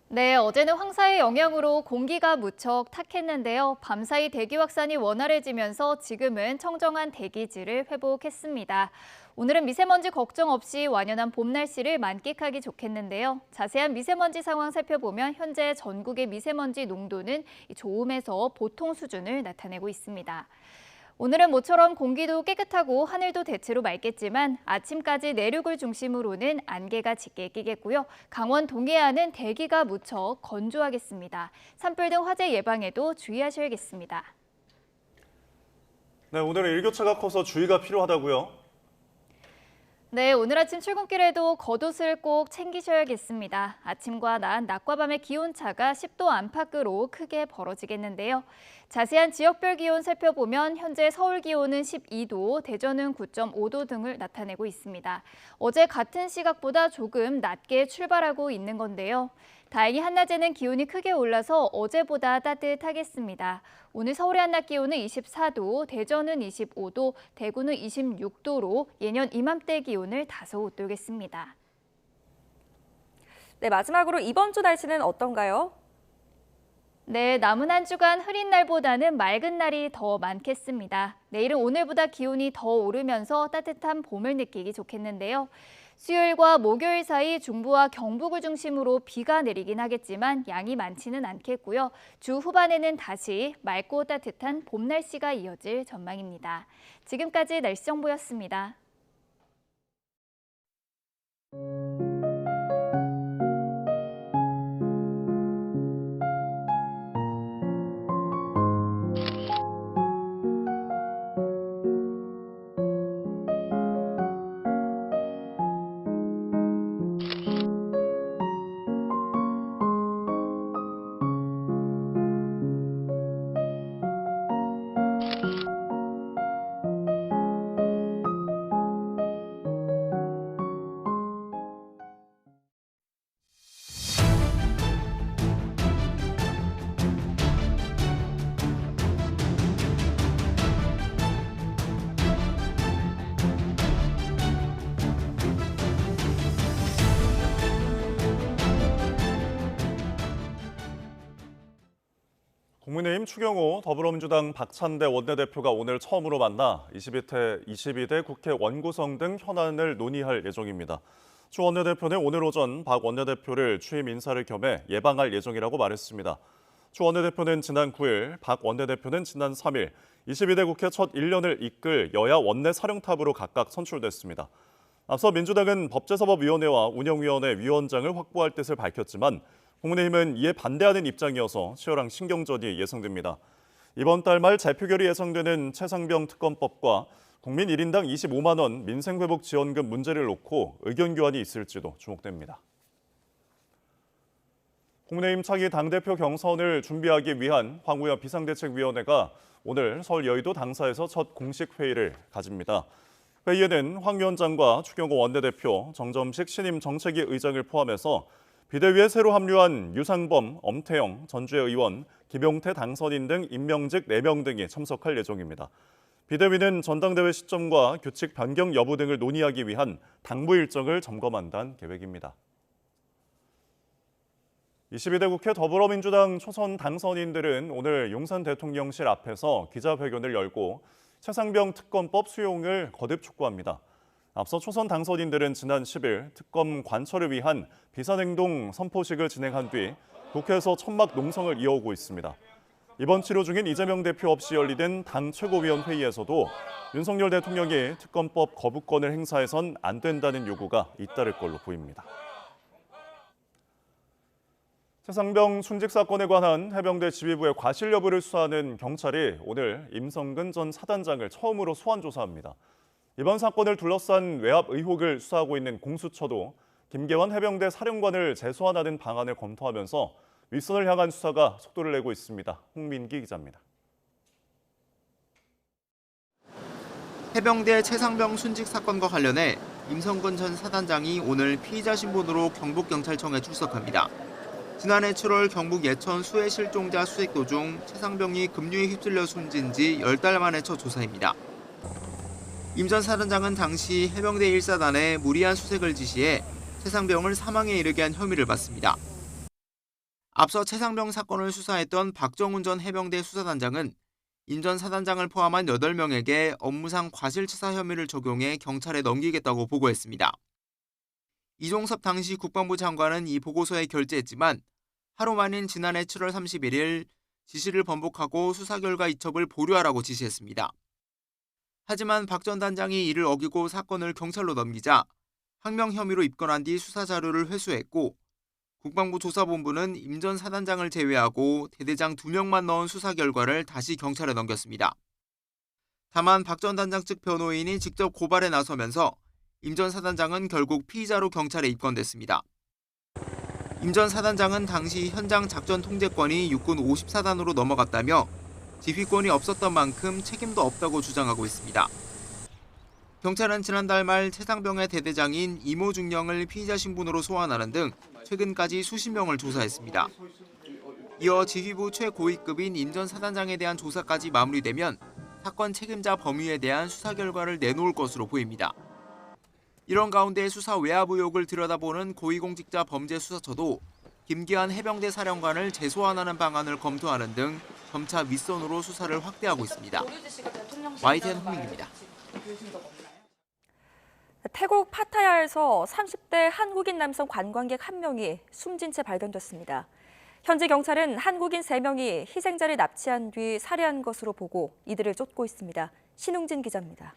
네, 어제는 황사의 영향으로 공기가 무척 탁했는데요. 밤사이 대기 확산이 원활해지면서 지금은 청정한 대기질을 회복했습니다. 오늘은 미세먼지 걱정 없이 완연한 봄 날씨를 만끽하기 좋겠는데요. 자세한 미세먼지 상황 살펴보면 현재 전국의 미세먼지 농도는 좋음에서 보통 수준을 나타내고 있습니다. 오늘은 모처럼 공기도 깨끗하고 하늘도 대체로 맑겠지만 아침까지 내륙을 중심으로는 안개가 짙게 끼겠고요. 강원 동해안은 대기가 무척 건조하겠습니다. 산불 등 화재 예방에도 주의하셔야겠습니다. 네, 오늘은 일교차가 커서 주의가 필요하다고요? 네, 오늘 아침 출근길에도 겉옷을 꼭 챙기셔야겠습니다. 아침과 낮과 밤의 기온차가 10도 안팎으로 크게 벌어지겠는데요. 자세한 지역별 기온 살펴보면 현재 서울 기온은 12도, 대전은 9.5도 등을 나타내고 있습니다. 어제 같은 시각보다 조금 낮게 출발하고 있는 건데요. 다행히 한낮에는 기온이 크게 올라서 어제보다 따뜻하겠습니다. 오늘 서울의 한낮 기온은 24도, 대전은 25도, 대구는 26도로 예년 이맘때 기온을 다소 웃돌겠습니다. 네, 마지막으로 이번 주 날씨는 어떤가요? 네, 남은 한 주간 흐린 날보다는 맑은 날이 더 많겠습니다. 내일은 오늘보다 기온이 더 오르면서 따뜻한 봄을 느끼기 좋겠는데요. 수요일과 목요일 사이 중부와 경북을 중심으로 비가 내리긴 하겠지만 양이 많지는 않겠고요. 주 후반에는 다시 맑고 따뜻한 봄 날씨가 이어질 전망입니다. 지금까지 날씨 정보였습니다. 국민의힘 추경호 더불어민주당 박찬대 원내대표가 오늘 처음으로 만나 22대 국회 원구성 등 현안을 논의할 예정입니다. 추 원내대표는 오늘 오전 박 원내대표를 취임 인사를 겸해 예방할 예정이라고 말했습니다. 추 원내대표는 지난 9일, 박 원내대표는 지난 3일 22대 국회 첫 1년을 이끌 여야 원내 사령탑으로 각각 선출됐습니다. 앞서 민주당은 법제사법위원회와 운영위원회 위원장을 확보할 뜻을 밝혔지만 국민의힘은 이에 반대하는 입장이어서 치열한 신경전이 예상됩니다. 이번 달 말 재표결이 예상되는 최상병 특검법과 국민 1인당 25만 원 민생회복지원금 문제를 놓고 의견 교환이 있을지도 주목됩니다. 국민의힘 차기 당대표 경선을 준비하기 위한 황우여 비상대책위원회가 오늘 서울 여의도 당사에서 첫 공식 회의를 가집니다. 회의에는 황 위원장과 추경호 원내대표, 정점식 신임 정책위 의장을 포함해서 비대위에 새로 합류한 유상범, 엄태영, 전주의 의원, 김용태 당선인 등 임명직 4명 등이 참석할 예정입니다. 비대위는 전당대회 시점과 규칙 변경 여부 등을 논의하기 위한 당부 일정을 점검한다는 계획입니다. 22대 국회 더불어민주당 초선 당선인들은 오늘 용산 대통령실 앞에서 기자회견을 열고 최상병 특검법 수용을 거듭 촉구합니다. 앞서 초선 당선인들은 지난 10일 특검 관철을 위한 비산행동 선포식을 진행한 뒤 국회에서 천막 농성을 이어오고 있습니다. 이번 치료 중인 이재명 대표 없이 열리는 당 최고위원 회의에서도 윤석열 대통령이 특검법 거부권을 행사해선 안 된다는 요구가 잇따를 걸로 보입니다. 최상병 순직 사건에 관한 해병대 지휘부의 과실 여부를 수사하는 경찰이 오늘 임성근 전 사단장을 처음으로 소환 조사합니다. 이번 사건을 둘러싼 외압 의혹을 수사하고 있는 공수처도 김계환 해병대 사령관을 재소환하는 방안을 검토하면서 윗선을 향한 수사가 속도를 내고 있습니다. 홍민기 기자입니다. 해병대 최상병 순직 사건과 관련해 임성근 전 사단장이 오늘 피의자 신분으로 경북경찰청에 출석합니다. 지난해 7월 경북 예천 수해 실종자 수색 도중 최상병이 급류에 휩쓸려 숨진 지 10달 만에 첫 조사입니다. 임 전 사단장은 당시 해병대 1사단에 무리한 수색을 지시해 최상병을 사망에 이르게 한 혐의를 받습니다. 앞서 최상병 사건을 수사했던 박정훈 전 해병대 수사단장은 임 전 사단장을 포함한 8명에게 업무상 과실치사 혐의를 적용해 경찰에 넘기겠다고 보고했습니다. 이종섭 당시 국방부 장관은 이 보고서에 결재했지만 하루 만인 지난해 7월 31일 지시를 번복하고 수사 결과 이첩을 보류하라고 지시했습니다. 하지만 박 전 단장이 이를 어기고 사건을 경찰로 넘기자 항명 혐의로 입건한 뒤 수사 자료를 회수했고 국방부 조사본부는 임 전 사단장을 제외하고 대대장 2명만 넣은 수사 결과를 다시 경찰에 넘겼습니다. 다만 박 전 단장 측 변호인이 직접 고발에 나서면서 임 전 사단장은 결국 피의자로 경찰에 입건됐습니다. 임 전 사단장은 당시 현장 작전 통제권이 육군 54단으로 넘어갔다며 지휘권이 없었던 만큼 책임도 없다고 주장하고 있습니다. 경찰은 지난달 말 최상병의 대대장인 이모 중령을 피의자 신분으로 소환하는 등 최근까지 수십 명을 조사했습니다. 이어 지휘부 최고위급인 임 전 사단장에 대한 조사까지 마무리되면 사건 책임자 범위에 대한 수사 결과를 내놓을 것으로 보입니다. 이런 가운데 수사 외압 의혹을 들여다보는 고위공직자 범죄수사처도 김기환 해병대 사령관을 재소환하는 방안을 검토하는 등 점차 윗선으로 수사를 확대하고 있습니다. YTN 홍민기입니다. 태국 파타야에서 30대 한국인 남성 관광객 1명이 숨진 채 발견됐습니다. 현지 경찰은 한국인 3명이 희생자를 납치한 뒤 살해한 것으로 보고 이들을 쫓고 있습니다. 신웅진 기자입니다.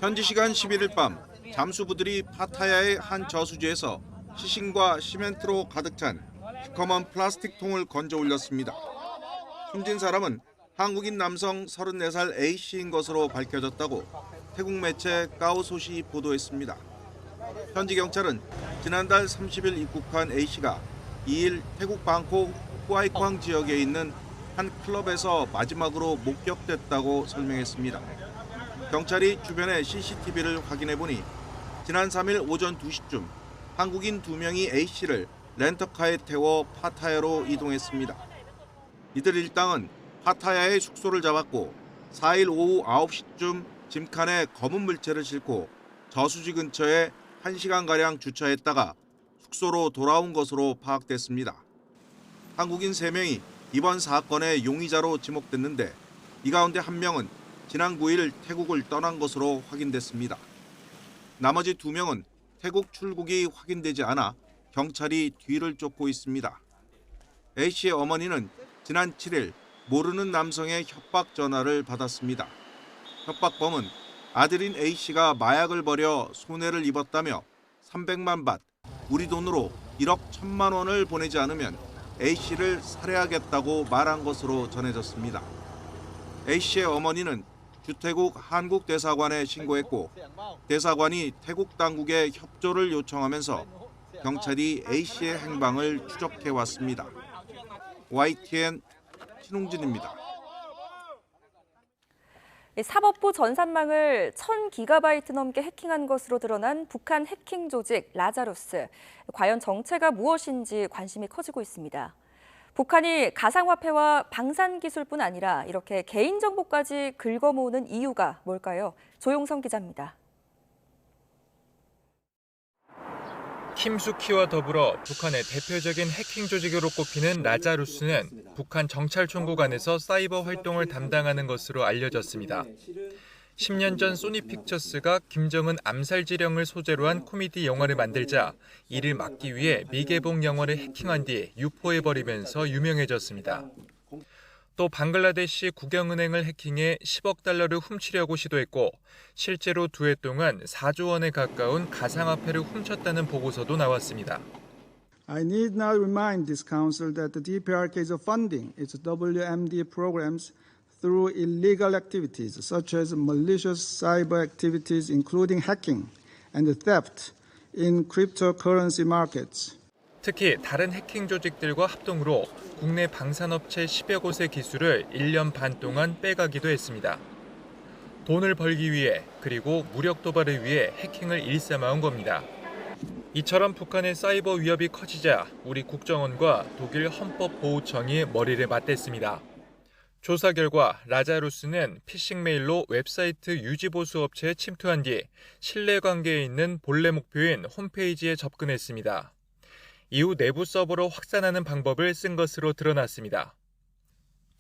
현지 시간 11일 밤 잠수부들이 파타야의 한 저수지에서 시신과 시멘트로 가득 찬 시커먼 플라스틱 통을 건져 올렸습니다. 숨진 사람은 한국인 남성 34살 A씨인 것으로 밝혀졌다고 태국 매체 까오소시 보도했습니다. 현지 경찰은 지난달 30일 입국한 A씨가 2일 태국 방콕 후아이광 지역에 있는 한 클럽에서 마지막으로 목격됐다고 설명했습니다. 경찰이 주변의 CCTV를 확인해보니 지난 3일 오전 2시쯤 한국인 2명이 A씨를 렌터카에 태워 파타야로 이동했습니다. 이들 일당은 파타야의 숙소를 잡았고 4일 오후 9시쯤 짐칸에 검은 물체를 싣고 저수지 근처에 1시간가량 주차했다가 숙소로 돌아온 것으로 파악됐습니다. 한국인 3명이 이번 사건의 용의자로 지목됐는데 이 가운데 1명은 지난 9일 태국을 떠난 것으로 확인됐습니다. 나머지 2명은 태국 출국이 확인되지 않아 경찰이 뒤를 쫓고 있습니다. A씨의 어머니는 지난 7일 모르는 남성의 협박 전화를 받았습니다. 협박범은 아들인 A씨가 마약을 버려 손해를 입었다며 300만 밭, 우리 돈으로 1억 1천만 원을 보내지 않으면 A씨를 살해하겠다고 말한 것으로 전해졌습니다. A씨의 어머니는 주태국 한국대사관에 신고했고 대사관이 태국 당국에 협조를 요청하면서 경찰이 A씨의 행방을 추적해왔습니다. YTN 신웅진입니다. 사법부 전산망을 1000GB 넘게 해킹한 것으로 드러난 북한 해킹 조직 라자루스. 과연 정체가 무엇인지 관심이 커지고 있습니다. 북한이 가상화폐와 방산기술뿐 아니라 이렇게 개인정보까지 긁어모으는 이유가 뭘까요? 조용성 기자입니다. 킴수키와 더불어 북한의 대표적인 해킹 조직으로 꼽히는 라자루스는 북한 정찰총국 안에서 사이버 활동을 담당하는 것으로 알려졌습니다. 10년 전 소니픽처스가 김정은 암살 지령을 소재로 한 코미디 영화를 만들자 이를 막기 위해 미개봉 영화를 해킹한 뒤 유포해버리면서 유명해졌습니다. 또 방글라데시 국영은행을 해킹해 10억 달러를 훔치려고 시도했고 실제로 2해 동안 4조 원에 가까운 가상화폐를 훔쳤다는 보고서도 나왔습니다. I need not remind this council that the DPRK is funding its WMD programs through illegal activities such as malicious cyber activities including hacking and theft in cryptocurrency markets. 특히 다른 해킹 조직들과 합동으로 국내 방산업체 10여 곳의 기술을 1년 반 동안 빼가기도 했습니다. 돈을 벌기 위해 그리고 무력 도발을 위해 해킹을 일삼아온 겁니다. 이처럼 북한의 사이버 위협이 커지자 우리 국정원과 독일 헌법보호청이 머리를 맞댔습니다. 조사 결과 라자루스는 피싱 메일로 웹사이트 유지보수 업체에 침투한 뒤 신뢰관계에 있는 본래 목표인 홈페이지에 접근했습니다. 이후 내부 서버로 확산하는 방법을 쓴 것으로 드러났습니다.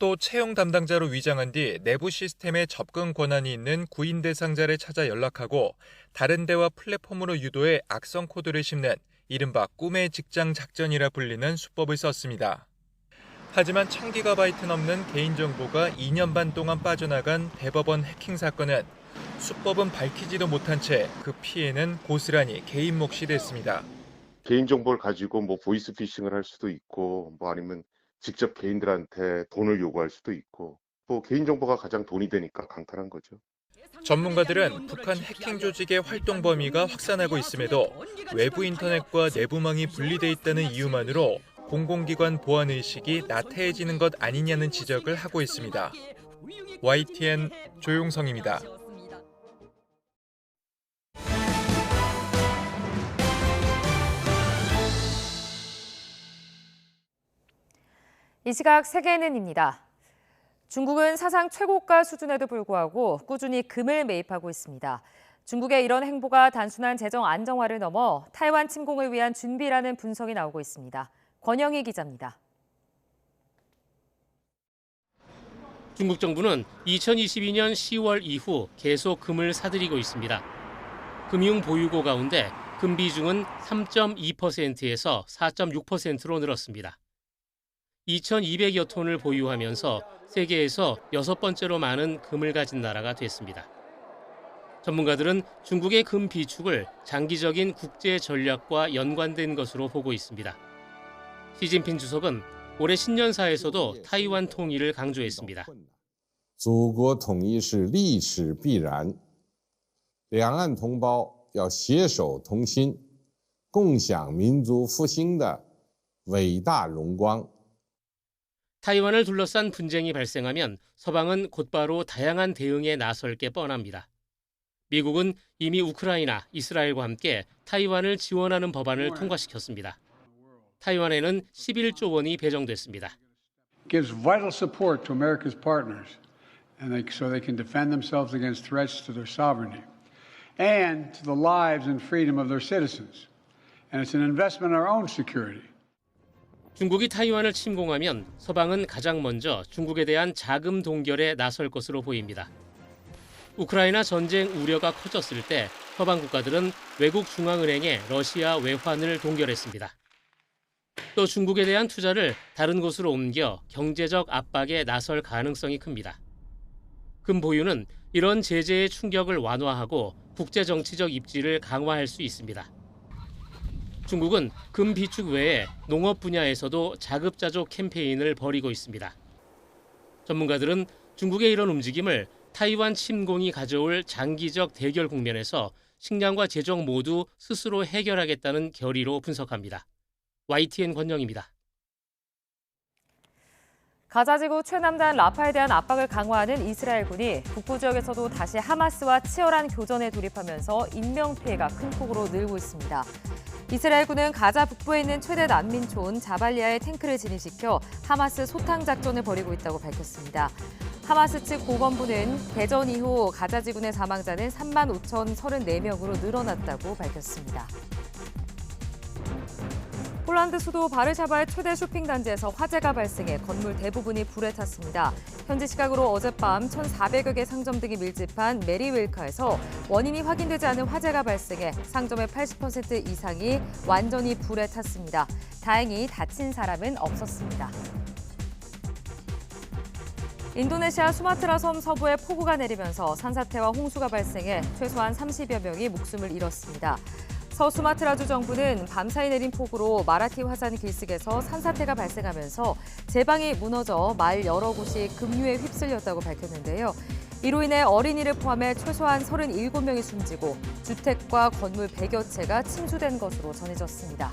또 채용 담당자로 위장한 뒤 내부 시스템에 접근 권한이 있는 구인 대상자를 찾아 연락하고 다른 데와 플랫폼으로 유도해 악성 코드를 씹는 이른바 꿈의 직장 작전이라 불리는 수법을 썼습니다. 하지만 1000GB 넘는 개인정보가 2년 반 동안 빠져나간 대법원 해킹 사건은 수법은 밝히지도 못한 채 그 피해는 고스란히 개인 몫이 됐습니다. 개인정보를 가지고 보이스피싱을 할 수도 있고 아니면 직접 개인들한테 돈을 요구할 수도 있고 개인정보가 가장 돈이 되니까 강탈한 거죠. 전문가들은 북한 해킹 조직의 활동 범위가 확산하고 있음에도 외부 인터넷과 내부망이 분리돼 있다는 이유만으로 공공기관 보안 의식이 나태해지는 것 아니냐는 지적을 하고 있습니다. YTN 조용성입니다. 이 시각 세계은행입니다. 중국은 사상 최고가 수준에도 불구하고 꾸준히 금을 매입하고 있습니다. 중국의 이런 행보가 단순한 재정 안정화를 넘어 타이완 침공을 위한 준비라는 분석이 나오고 있습니다. 권영희 기자입니다. 중국 정부는 2022년 10월 이후 계속 금을 사들이고 있습니다. 금융 보유고 가운데 금 비중은 3.2%에서 4.6%로 늘었습니다. 2,200여 톤을 보유하면서 세계에서 6번째로 많은 금을 가진 나라가 됐습니다. 전문가들은 중국의 금 비축을 장기적인 국제 전략과 연관된 것으로 보고 있습니다. 시진핑 주석은 올해 신년사에서도 타이완 통일을 강조했습니다. 祖国统一是历史必然，两岸同胞要携手同心，共享民族复兴的伟大荣光。 타이완을 둘러싼 분쟁이 발생하면 서방은 곧바로 다양한 대응에 나설 게 뻔합니다. 미국은 이미 우크라이나, 이스라엘과 함께 타이완을 지원하는 법안을 통과시켰습니다. 타이완에는 11조 원이 배정됐습니다. Gives vital support to America's partners, so they can defend themselves against threats to their sovereignty and to the lives and freedom of their citizens. And it's an investment in our own security. 중국이 타이완을 침공하면 서방은 가장 먼저 중국에 대한 자금 동결에 나설 것으로 보입니다. 우크라이나 전쟁 우려가 커졌을 때 서방 국가들은 외국 중앙은행에 러시아 외환을 동결했습니다. 또 중국에 대한 투자를 다른 곳으로 옮겨 경제적 압박에 나설 가능성이 큽니다. 금 보유는 이런 제재의 충격을 완화하고 국제정치적 입지를 강화할 수 있습니다. 중국은 금 비축 외에 농업 분야에서도 자급자족 캠페인을 벌이고 있습니다. 전문가들은 중국의 이런 움직임을 타이완 침공이 가져올 장기적 대결 국면에서 식량과 재정 모두 스스로 해결하겠다는 결의로 분석합니다. YTN 권영입니다. 가자지구 최남단 라파에 대한 압박을 강화하는 이스라엘군이 북부 지역에서도 다시 하마스와 치열한 교전에 돌입하면서 인명피해가 큰 폭으로 늘고 있습니다. 이스라엘군은 가자 북부에 있는 최대 난민촌 자발리아에 탱크를 진입시켜 하마스 소탕 작전을 벌이고 있다고 밝혔습니다. 하마스 측 보건부는 개전 이후 가자지군의 사망자는 35,034명으로 늘어났다고 밝혔습니다. 폴란드 수도 바르샤바의 최대 쇼핑단지에서 화재가 발생해 건물 대부분이 불에 탔습니다. 현지 시각으로 어젯밤 1,400여 개 상점 등이 밀집한 메리웰카에서 원인이 확인되지 않은 화재가 발생해 상점의 80% 이상이 완전히 불에 탔습니다. 다행히 다친 사람은 없었습니다. 인도네시아 수마트라 섬 서부에 폭우가 내리면서 산사태와 홍수가 발생해 최소한 30여 명이 목숨을 잃었습니다. 서수마트라주 정부는 밤사이 내린 폭우로 마라티 화산 길쭉에서 산사태가 발생하면서 제방이 무너져 마을 여러 곳이 급류에 휩쓸렸다고 밝혔는데요. 이로 인해 어린이를 포함해 최소한 37명이 숨지고 주택과 건물 100여 채가 침수된 것으로 전해졌습니다.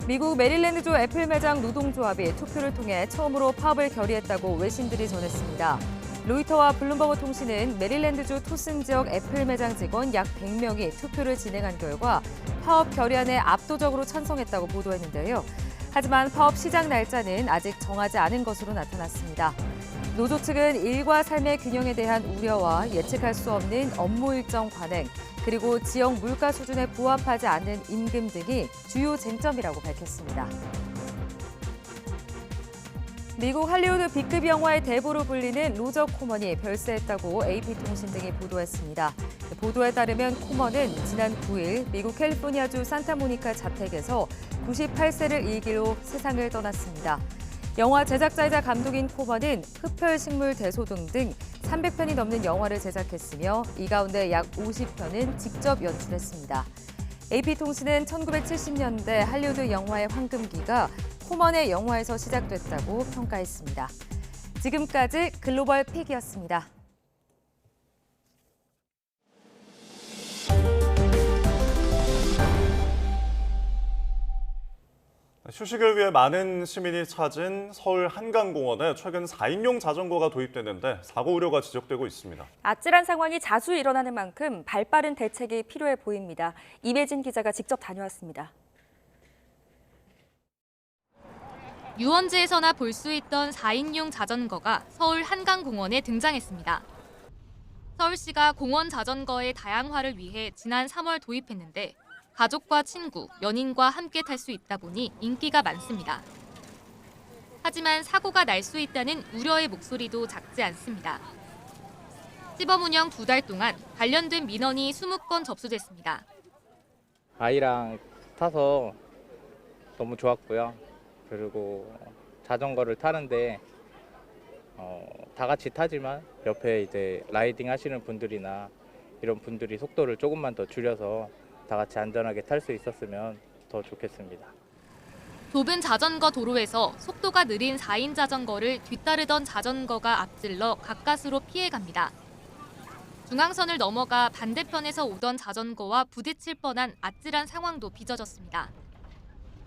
미국 메릴랜드주 애플 매장 노동조합이 투표를 통해 처음으로 파업을 결의했다고 외신들이 전했습니다. 로이터와 블룸버그 통신은 메릴랜드주 토슨 지역 애플 매장 직원 약 100명이 투표를 진행한 결과 파업 결의안에 압도적으로 찬성했다고 보도했는데요. 하지만 파업 시작 날짜는 아직 정하지 않은 것으로 나타났습니다. 노조 측은 일과 삶의 균형에 대한 우려와 예측할 수 없는 업무 일정 관행, 그리고 지역 물가 수준에 부합하지 않는 임금 등이 주요 쟁점이라고 밝혔습니다. 미국 할리우드 B급 영화의 대부로 불리는 로저 코먼이 별세했다고 AP통신 등이 보도했습니다. 보도에 따르면 코먼은 지난 9일 미국 캘리포니아주 산타모니카 자택에서 98세를 일기로 세상을 떠났습니다. 영화 제작자이자 감독인 코먼은 흡혈식물 대소동 등 300편이 넘는 영화를 제작했으며 이 가운데 약 50편은 직접 연출했습니다. AP통신은 1970년대 할리우드 영화의 황금기가 코먼의 영화에서 시작됐다고 평가했습니다. 지금까지 글로벌 픽이었습니다. 휴식을 위해 많은 시민이 찾은 서울 한강공원에 최근 4인용 자전거가 도입됐는데 사고 우려가 지적되고 있습니다. 아찔한 상황이 자주 일어나는 만큼 발빠른 대책이 필요해 보입니다. 이배진 기자가 직접 다녀왔습니다. 유원지에서나 볼 수 있던 4인용 자전거가 서울 한강공원에 등장했습니다. 서울시가 공원 자전거의 다양화를 위해 지난 3월 도입했는데 가족과 친구, 연인과 함께 탈 수 있다 보니 인기가 많습니다. 하지만 사고가 날 수 있다는 우려의 목소리도 작지 않습니다. 시범 운영 2달 동안 관련된 민원이 20건 접수됐습니다. 아이랑 타서 너무 좋았고요. 그리고 자전거를 타는데 다 같이 타지만 옆에 이제 라이딩 하시는 분들이나 이런 분들이 속도를 조금만 더 줄여서 다 같이 안전하게 탈 수 있었으면 더 좋겠습니다. 좁은 자전거 도로에서 속도가 느린 4인 자전거를 뒤따르던 자전거가 앞질러 가까스로 피해갑니다. 중앙선을 넘어가 반대편에서 오던 자전거와 부딪힐 뻔한 아찔한 상황도 빚어졌습니다.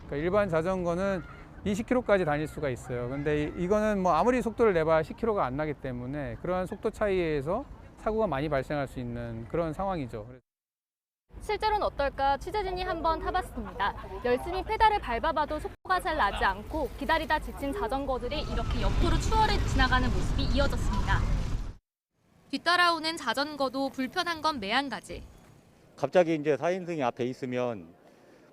그러니까 일반 자전거는 20km까지 다닐 수가 있어요. 근데 이거는 뭐 아무리 속도를 내봐야 10km가 안 나기 때문에 그러한 속도 차이에서 사고가 많이 발생할 수 있는 그런 상황이죠. 실제로는 어떨까 취재진이 한번 타봤습니다. 열심히 페달을 밟아봐도 속도가 잘 나지 않고 기다리다 지친 자전거들이 이렇게 옆으로 추월해 지나가는 모습이 이어졌습니다. 뒤따라오는 자전거도 불편한 건 매한가지. 갑자기 이제 4인승이 앞에 있으면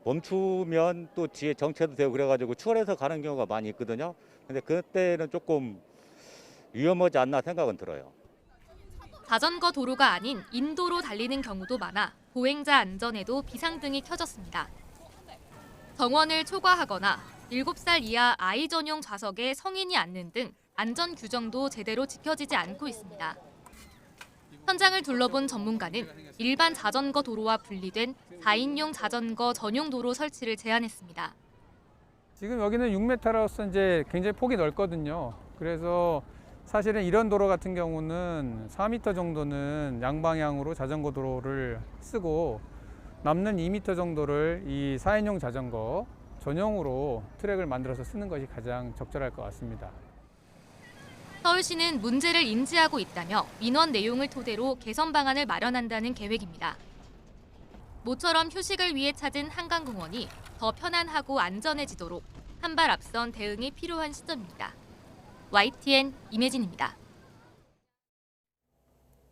멈추면 또 뒤에 정체도 되고 그래가지고 추월해서 가는 경우가 많이 있거든요. 근데 그때는 조금 위험하지 않나 생각은 들어요. 자전거 도로가 아닌 인도로 달리는 경우도 많아 보행자 안전에도 비상등이 켜졌습니다. 정원을 초과하거나 7살 이하 아이 전용 좌석에 성인이 앉는 등 안전 규정도 제대로 지켜지지 않고 있습니다. 현장을 둘러본 전문가는 일반 자전거 도로와 분리된 4인용 자전거 전용 도로 설치를 제안했습니다. 지금 여기는 6m로서 이제 굉장히 폭이 넓거든요. 그래서 사실은 이런 도로 같은 경우는 4m 정도는 양방향으로 자전거 도로를 쓰고 남는 2m 정도를 이 4인용 자전거 전용으로 트랙을 만들어서 쓰는 것이 가장 적절할 것 같습니다. 서울시는 문제를 인지하고 있다며 민원 내용을 토대로 개선 방안을 마련한다는 계획입니다. 모처럼 휴식을 위해 찾은 한강공원이 더 편안하고 안전해지도록 한 발 앞선 대응이 필요한 시점입니다. YTN 임혜진입니다.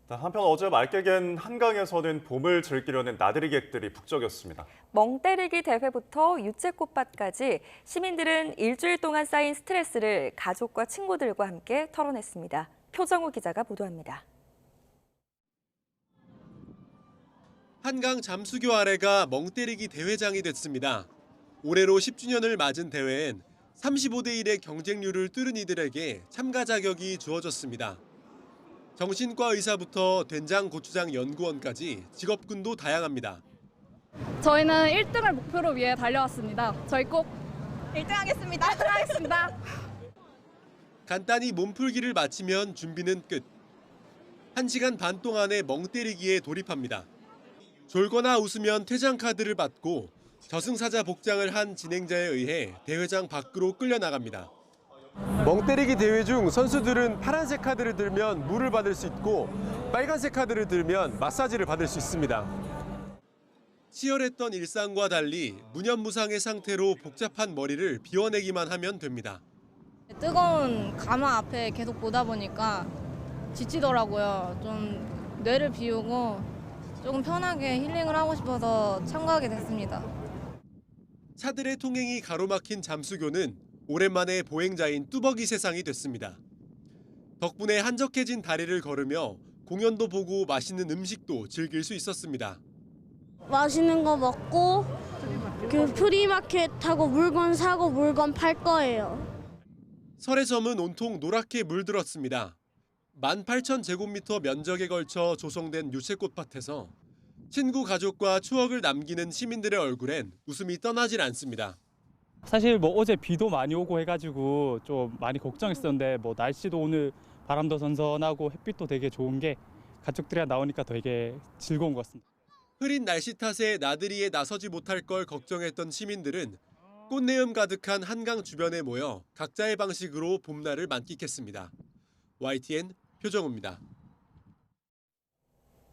한편 어제 맑게 갠 한강에서는 봄을 즐기려는 나들이객들이 북적였습니다. 멍때리기 대회부터 유채꽃밭까지 시민들은 일주일 동안 쌓인 스트레스를 가족과 친구들과 함께 털어냈습니다. 표정우 기자가 보도합니다. 한강 잠수교 아래가 멍때리기 대회장이 됐습니다. 올해로 10주년을 맞은 대회엔 35대 1의 경쟁률을 뚫은 이들에게 참가 자격이 주어졌습니다. 정신과 의사부터 된장 고추장 연구원까지 직업군도 다양합니다. 저희는 1등을 목표로 위해 달려왔습니다. 저희 꼭 1등 하겠습니다. 1등 하겠습니다. 간단히 몸풀기를 마치면 준비는 끝. 1시간 반 동안의 멍때리기에 돌입합니다. 졸거나 웃으면 퇴장 카드를 받고 저승사자 복장을 한 진행자에 의해 대회장 밖으로 끌려나갑니다. 멍때리기 대회 중 선수들은 파란색 카드를 들면 물을 받을 수 있고 빨간색 카드를 들면 마사지를 받을 수 있습니다. 치열했던 일상과 달리 무념무상의 상태로 복잡한 머리를 비워내기만 하면 됩니다. 뜨거운 가마 앞에 계속 보다 보니까 지치더라고요. 좀 뇌를 비우고 조금 편하게 힐링을 하고 싶어서 참가하게 됐습니다. 차들의 통행이 가로막힌 잠수교는 오랜만에 보행자인 뚜벅이 세상이 됐습니다. 덕분에 한적해진 다리를 걸으며 공연도 보고 맛있는 음식도 즐길 수 있었습니다. 맛있는 거 먹고 프리마켓하고 물건 사고 물건 팔 거예요. 설해섬은 온통 노랗게 물들었습니다. 18,000제곱미터 면적에 걸쳐 조성된 유채꽃밭에서 친구 가족과 추억을 남기는 시민들의 얼굴엔 웃음이 떠나질 않습니다. 사실 어제 비도 많이 오고 해가지고 좀 많이 걱정했었는데 날씨도 오늘 바람도 선선하고 햇빛도 되게 좋은 게 가족들이랑 나오니까 되게 즐거운 것 같습니다. 흐린 날씨 탓에 나들이에 나서지 못할 걸 걱정했던 시민들은 꽃내음 가득한 한강 주변에 모여 각자의 방식으로 봄날을 만끽했습니다. YTN 표정우입니다.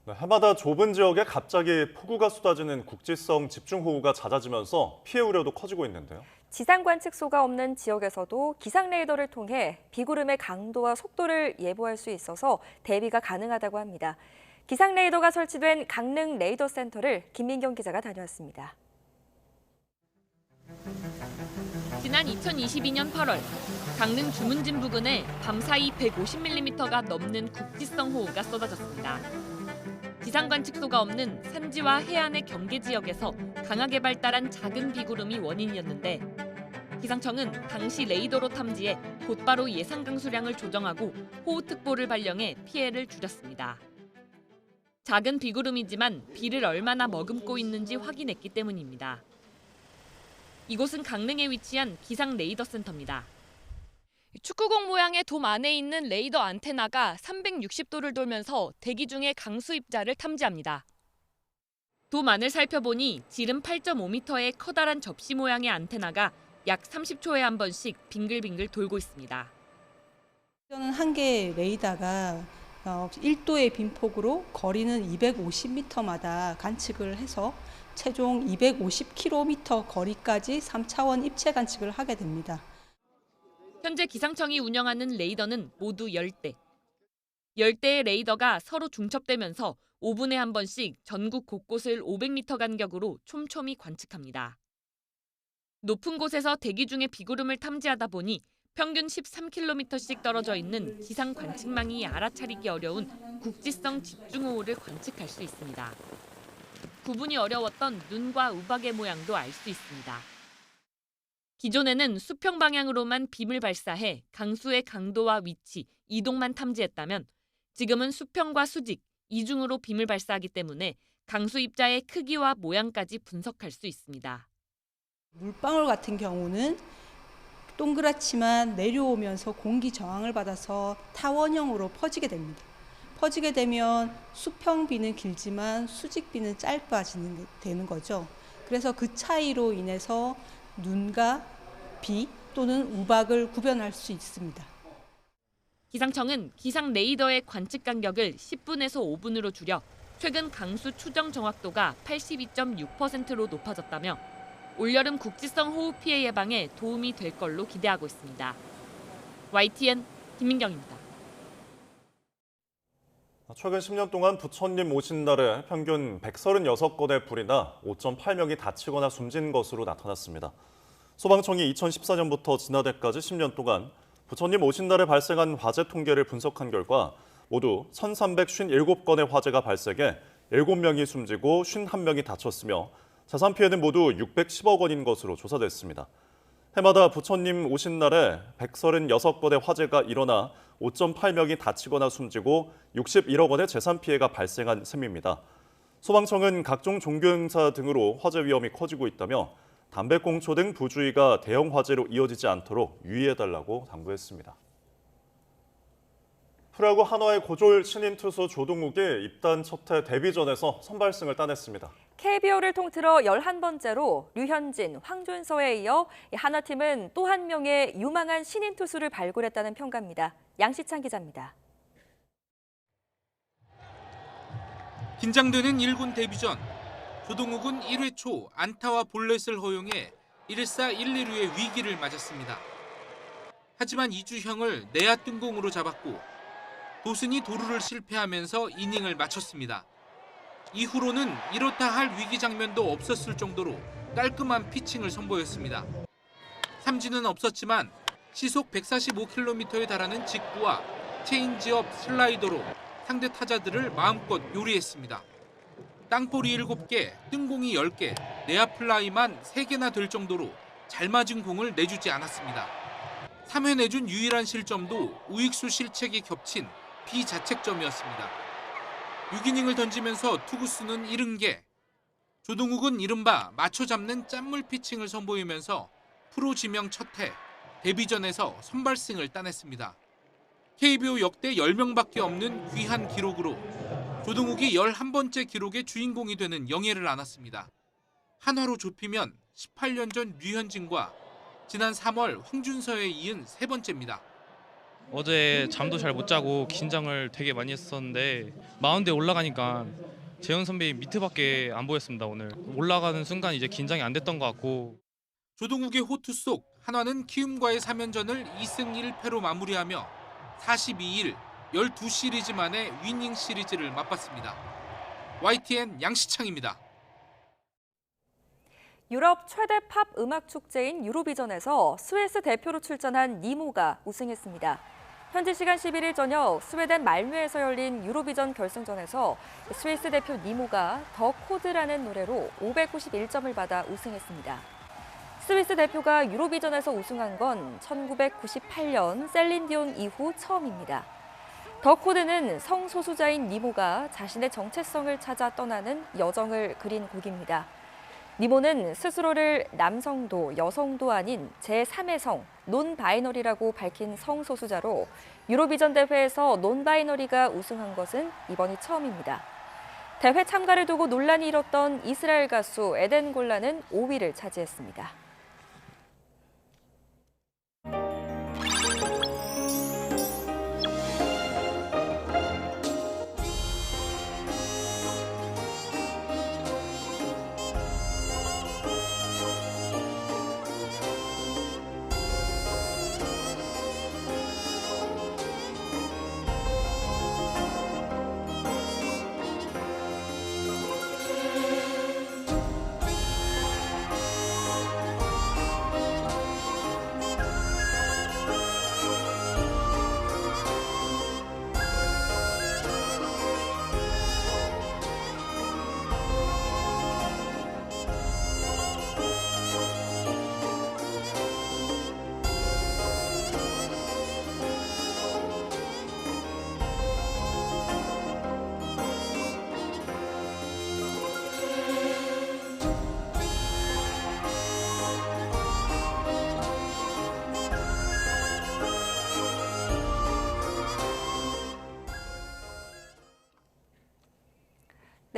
해마다 좁은 지역에 갑자기 폭우가 쏟아지는 국지성 집중호우가 잦아지면서 피해 우려도 커지고 있는데요. 지상 관측소가 없는 지역에서도 기상 레이더를 통해 비구름의 강도와 속도를 예보할 수 있어서 대비가 가능하다고 합니다. 기상 레이더가 설치된 강릉 레이더 센터를 김민경 기자가 다녀왔습니다. 지난 2022년 8월 강릉 주문진 부근에 밤사이 150mm가 넘는 국지성 호우가 쏟아졌습니다. 기상 관측소가 없는 산지와 해안의 경계 지역에서 강하게 발달한 작은 비구름이 원인이었는데 기상청은 당시 레이더로 탐지해 곧바로 예상 강수량을 조정하고 호우특보를 발령해 피해를 줄였습니다. 작은 비구름이지만 비를 얼마나 머금고 있는지 확인했기 때문입니다. 이곳은 강릉에 위치한 기상 레이더 센터입니다. 축구공 모양의 돔 안에 있는 레이더 안테나가 360도를 돌면서 대기 중의 강수 입자를 탐지합니다. 돔 안을 살펴보니 지름 8.5m의 커다란 접시 모양의 안테나가 약 30초에 한 번씩 빙글빙글 돌고 있습니다. 한 개의 레이더가 1도의 빈폭으로 거리는 250m마다 관측을 해서 최종 250km 거리까지 3차원 입체 관측을 하게 됩니다. 현재 기상청이 운영하는 레이더는 모두 10대. 10대의 레이더가 서로 중첩되면서 5분에 한 번씩 전국 곳곳을 500m 간격으로 촘촘히 관측합니다. 높은 곳에서 대기 중의 비구름을 탐지하다 보니 평균 13km씩 떨어져 있는 기상 관측망이 알아차리기 어려운 국지성 집중호우를 관측할 수 있습니다. 구분이 어려웠던 눈과 우박의 모양도 알 수 있습니다. 기존에는 수평 방향으로만 빔을 발사해 강수의 강도와 위치, 이동만 탐지했다면 지금은 수평과 수직, 이중으로 빔을 발사하기 때문에 강수 입자의 크기와 모양까지 분석할 수 있습니다. 물방울 같은 경우는 동그랗지만 내려오면서 공기 저항을 받아서 타원형으로 퍼지게 됩니다. 퍼지게 되면 수평비는 길지만 수직비는 짧아지는 되는 거죠. 그래서 그 차이로 인해서 눈과 비 또는 우박을 구별할 수 있습니다. 기상청은 기상 레이더의 관측 간격을 10분에서 5분으로 줄여 최근 강수 추정 정확도가 82.6%로 높아졌다며 올여름 국지성 호우 피해 예방에 도움이 될 걸로 기대하고 있습니다. YTN 김민경입니다. 최근 10년 동안 부처님 오신 날에 평균 136건의 불이나 5.8명이 다치거나 숨진 것으로 나타났습니다. 소방청이 2014년부터 지난해까지 10년 동안 부처님 오신 날에 발생한 화재 통계를 분석한 결과 모두 1,357건의 화재가 발생해 7명이 숨지고 51명이 다쳤으며 자산 피해는 모두 610억 원인 것으로 조사됐습니다. 해마다 부처님 오신 날에 136건의 화재가 일어나 5.8명이 다치거나 숨지고 61억 원의 재산 피해가 발생한 셈입니다. 소방청은 각종 종교 행사 등으로 화재 위험이 커지고 있다며 담배꽁초 등 부주의가 대형 화재로 이어지지 않도록 유의해달라고 당부했습니다. 프로야구 한화의 고졸 신인 투수 조동욱이 입단 첫해 데뷔전에서 선발승을 따냈습니다. KBO를 통틀어 11번째로 류현진, 황준서에 이어 한화팀은 또 한 명의 유망한 신인 투수를 발굴했다는 평가입니다. 양시찬 기자입니다. 긴장되는 1군 데뷔전. 조동욱은 1회 초 안타와 볼넷을 허용해 1사 1, 2루의 위기를 맞았습니다. 하지만 이주형을 내야 뜬공으로 잡았고 도슨이 도루를 실패하면서 이닝을 마쳤습니다. 이후로는 이렇다 할 위기 장면도 없었을 정도로 깔끔한 피칭을 선보였습니다. 삼진은 없었지만 시속 145km에 달하는 직구와 체인지업, 슬라이더로 상대 타자들을 마음껏 요리했습니다. 땅볼이 7개, 뜬공이 10개, 내야 플라이만 3개나 될 정도로 잘 맞은 공을 내주지 않았습니다. 3회 내준 유일한 실점도 우익수 실책이 겹친 비자책점이었습니다. 6이닝을 던지면서 투구수는 70개. 조동욱은 이른바 맞춰잡는 짠물 피칭을 선보이면서 프로 지명 첫해 데뷔전에서 선발승을 따냈습니다. KBO 역대 10명밖에 없는 귀한 기록으로 조동욱이 11번째 기록의 주인공이 되는 영예를 안았습니다. 한화로 좁히면 18년 전 류현진과 지난 3월 황준서에 이은 3번째입니다. 어제 잠도 잘 못 자고 긴장을 되게 많이 했었는데 마운드에 올라가니까 재현 선배 밑에밖에 안 보였습니다. 오늘 올라가는 순간 이제 긴장이 안 됐던 것 같고. 조동욱의 호투 속 한화는 키움과의 3연전을 2승 1패로 마무리하며 42일 12시리즈 만에 위닝 시리즈를 맛봤습니다. YTN 양시창입니다. 유럽 최대 팝 음악 축제인 유로비전에서 스위스 대표로 출전한 니모가 우승했습니다. 현지 시간 11일 저녁 스웨덴 말뮤에서 열린 유로비전 결승전에서 스위스 대표 니모가 더 코드라는 노래로 591점을 받아 우승했습니다. 스위스 대표가 유로비전에서 우승한 건 1998년 셀린 디온 이후 처음입니다. 더 코드는 성소수자인 니모가 자신의 정체성을 찾아 떠나는 여정을 그린 곡입니다. 니모는 스스로를 남성도 여성도 아닌 제3의 성, 논바이너리라고 밝힌 성소수자로 유로비전 대회에서 논바이너리가 우승한 것은 이번이 처음입니다. 대회 참가를 두고 논란이 일었던 이스라엘 가수 에덴 골라는 5위를 차지했습니다.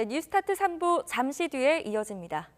네, 뉴스타트 3부 잠시 뒤에 이어집니다.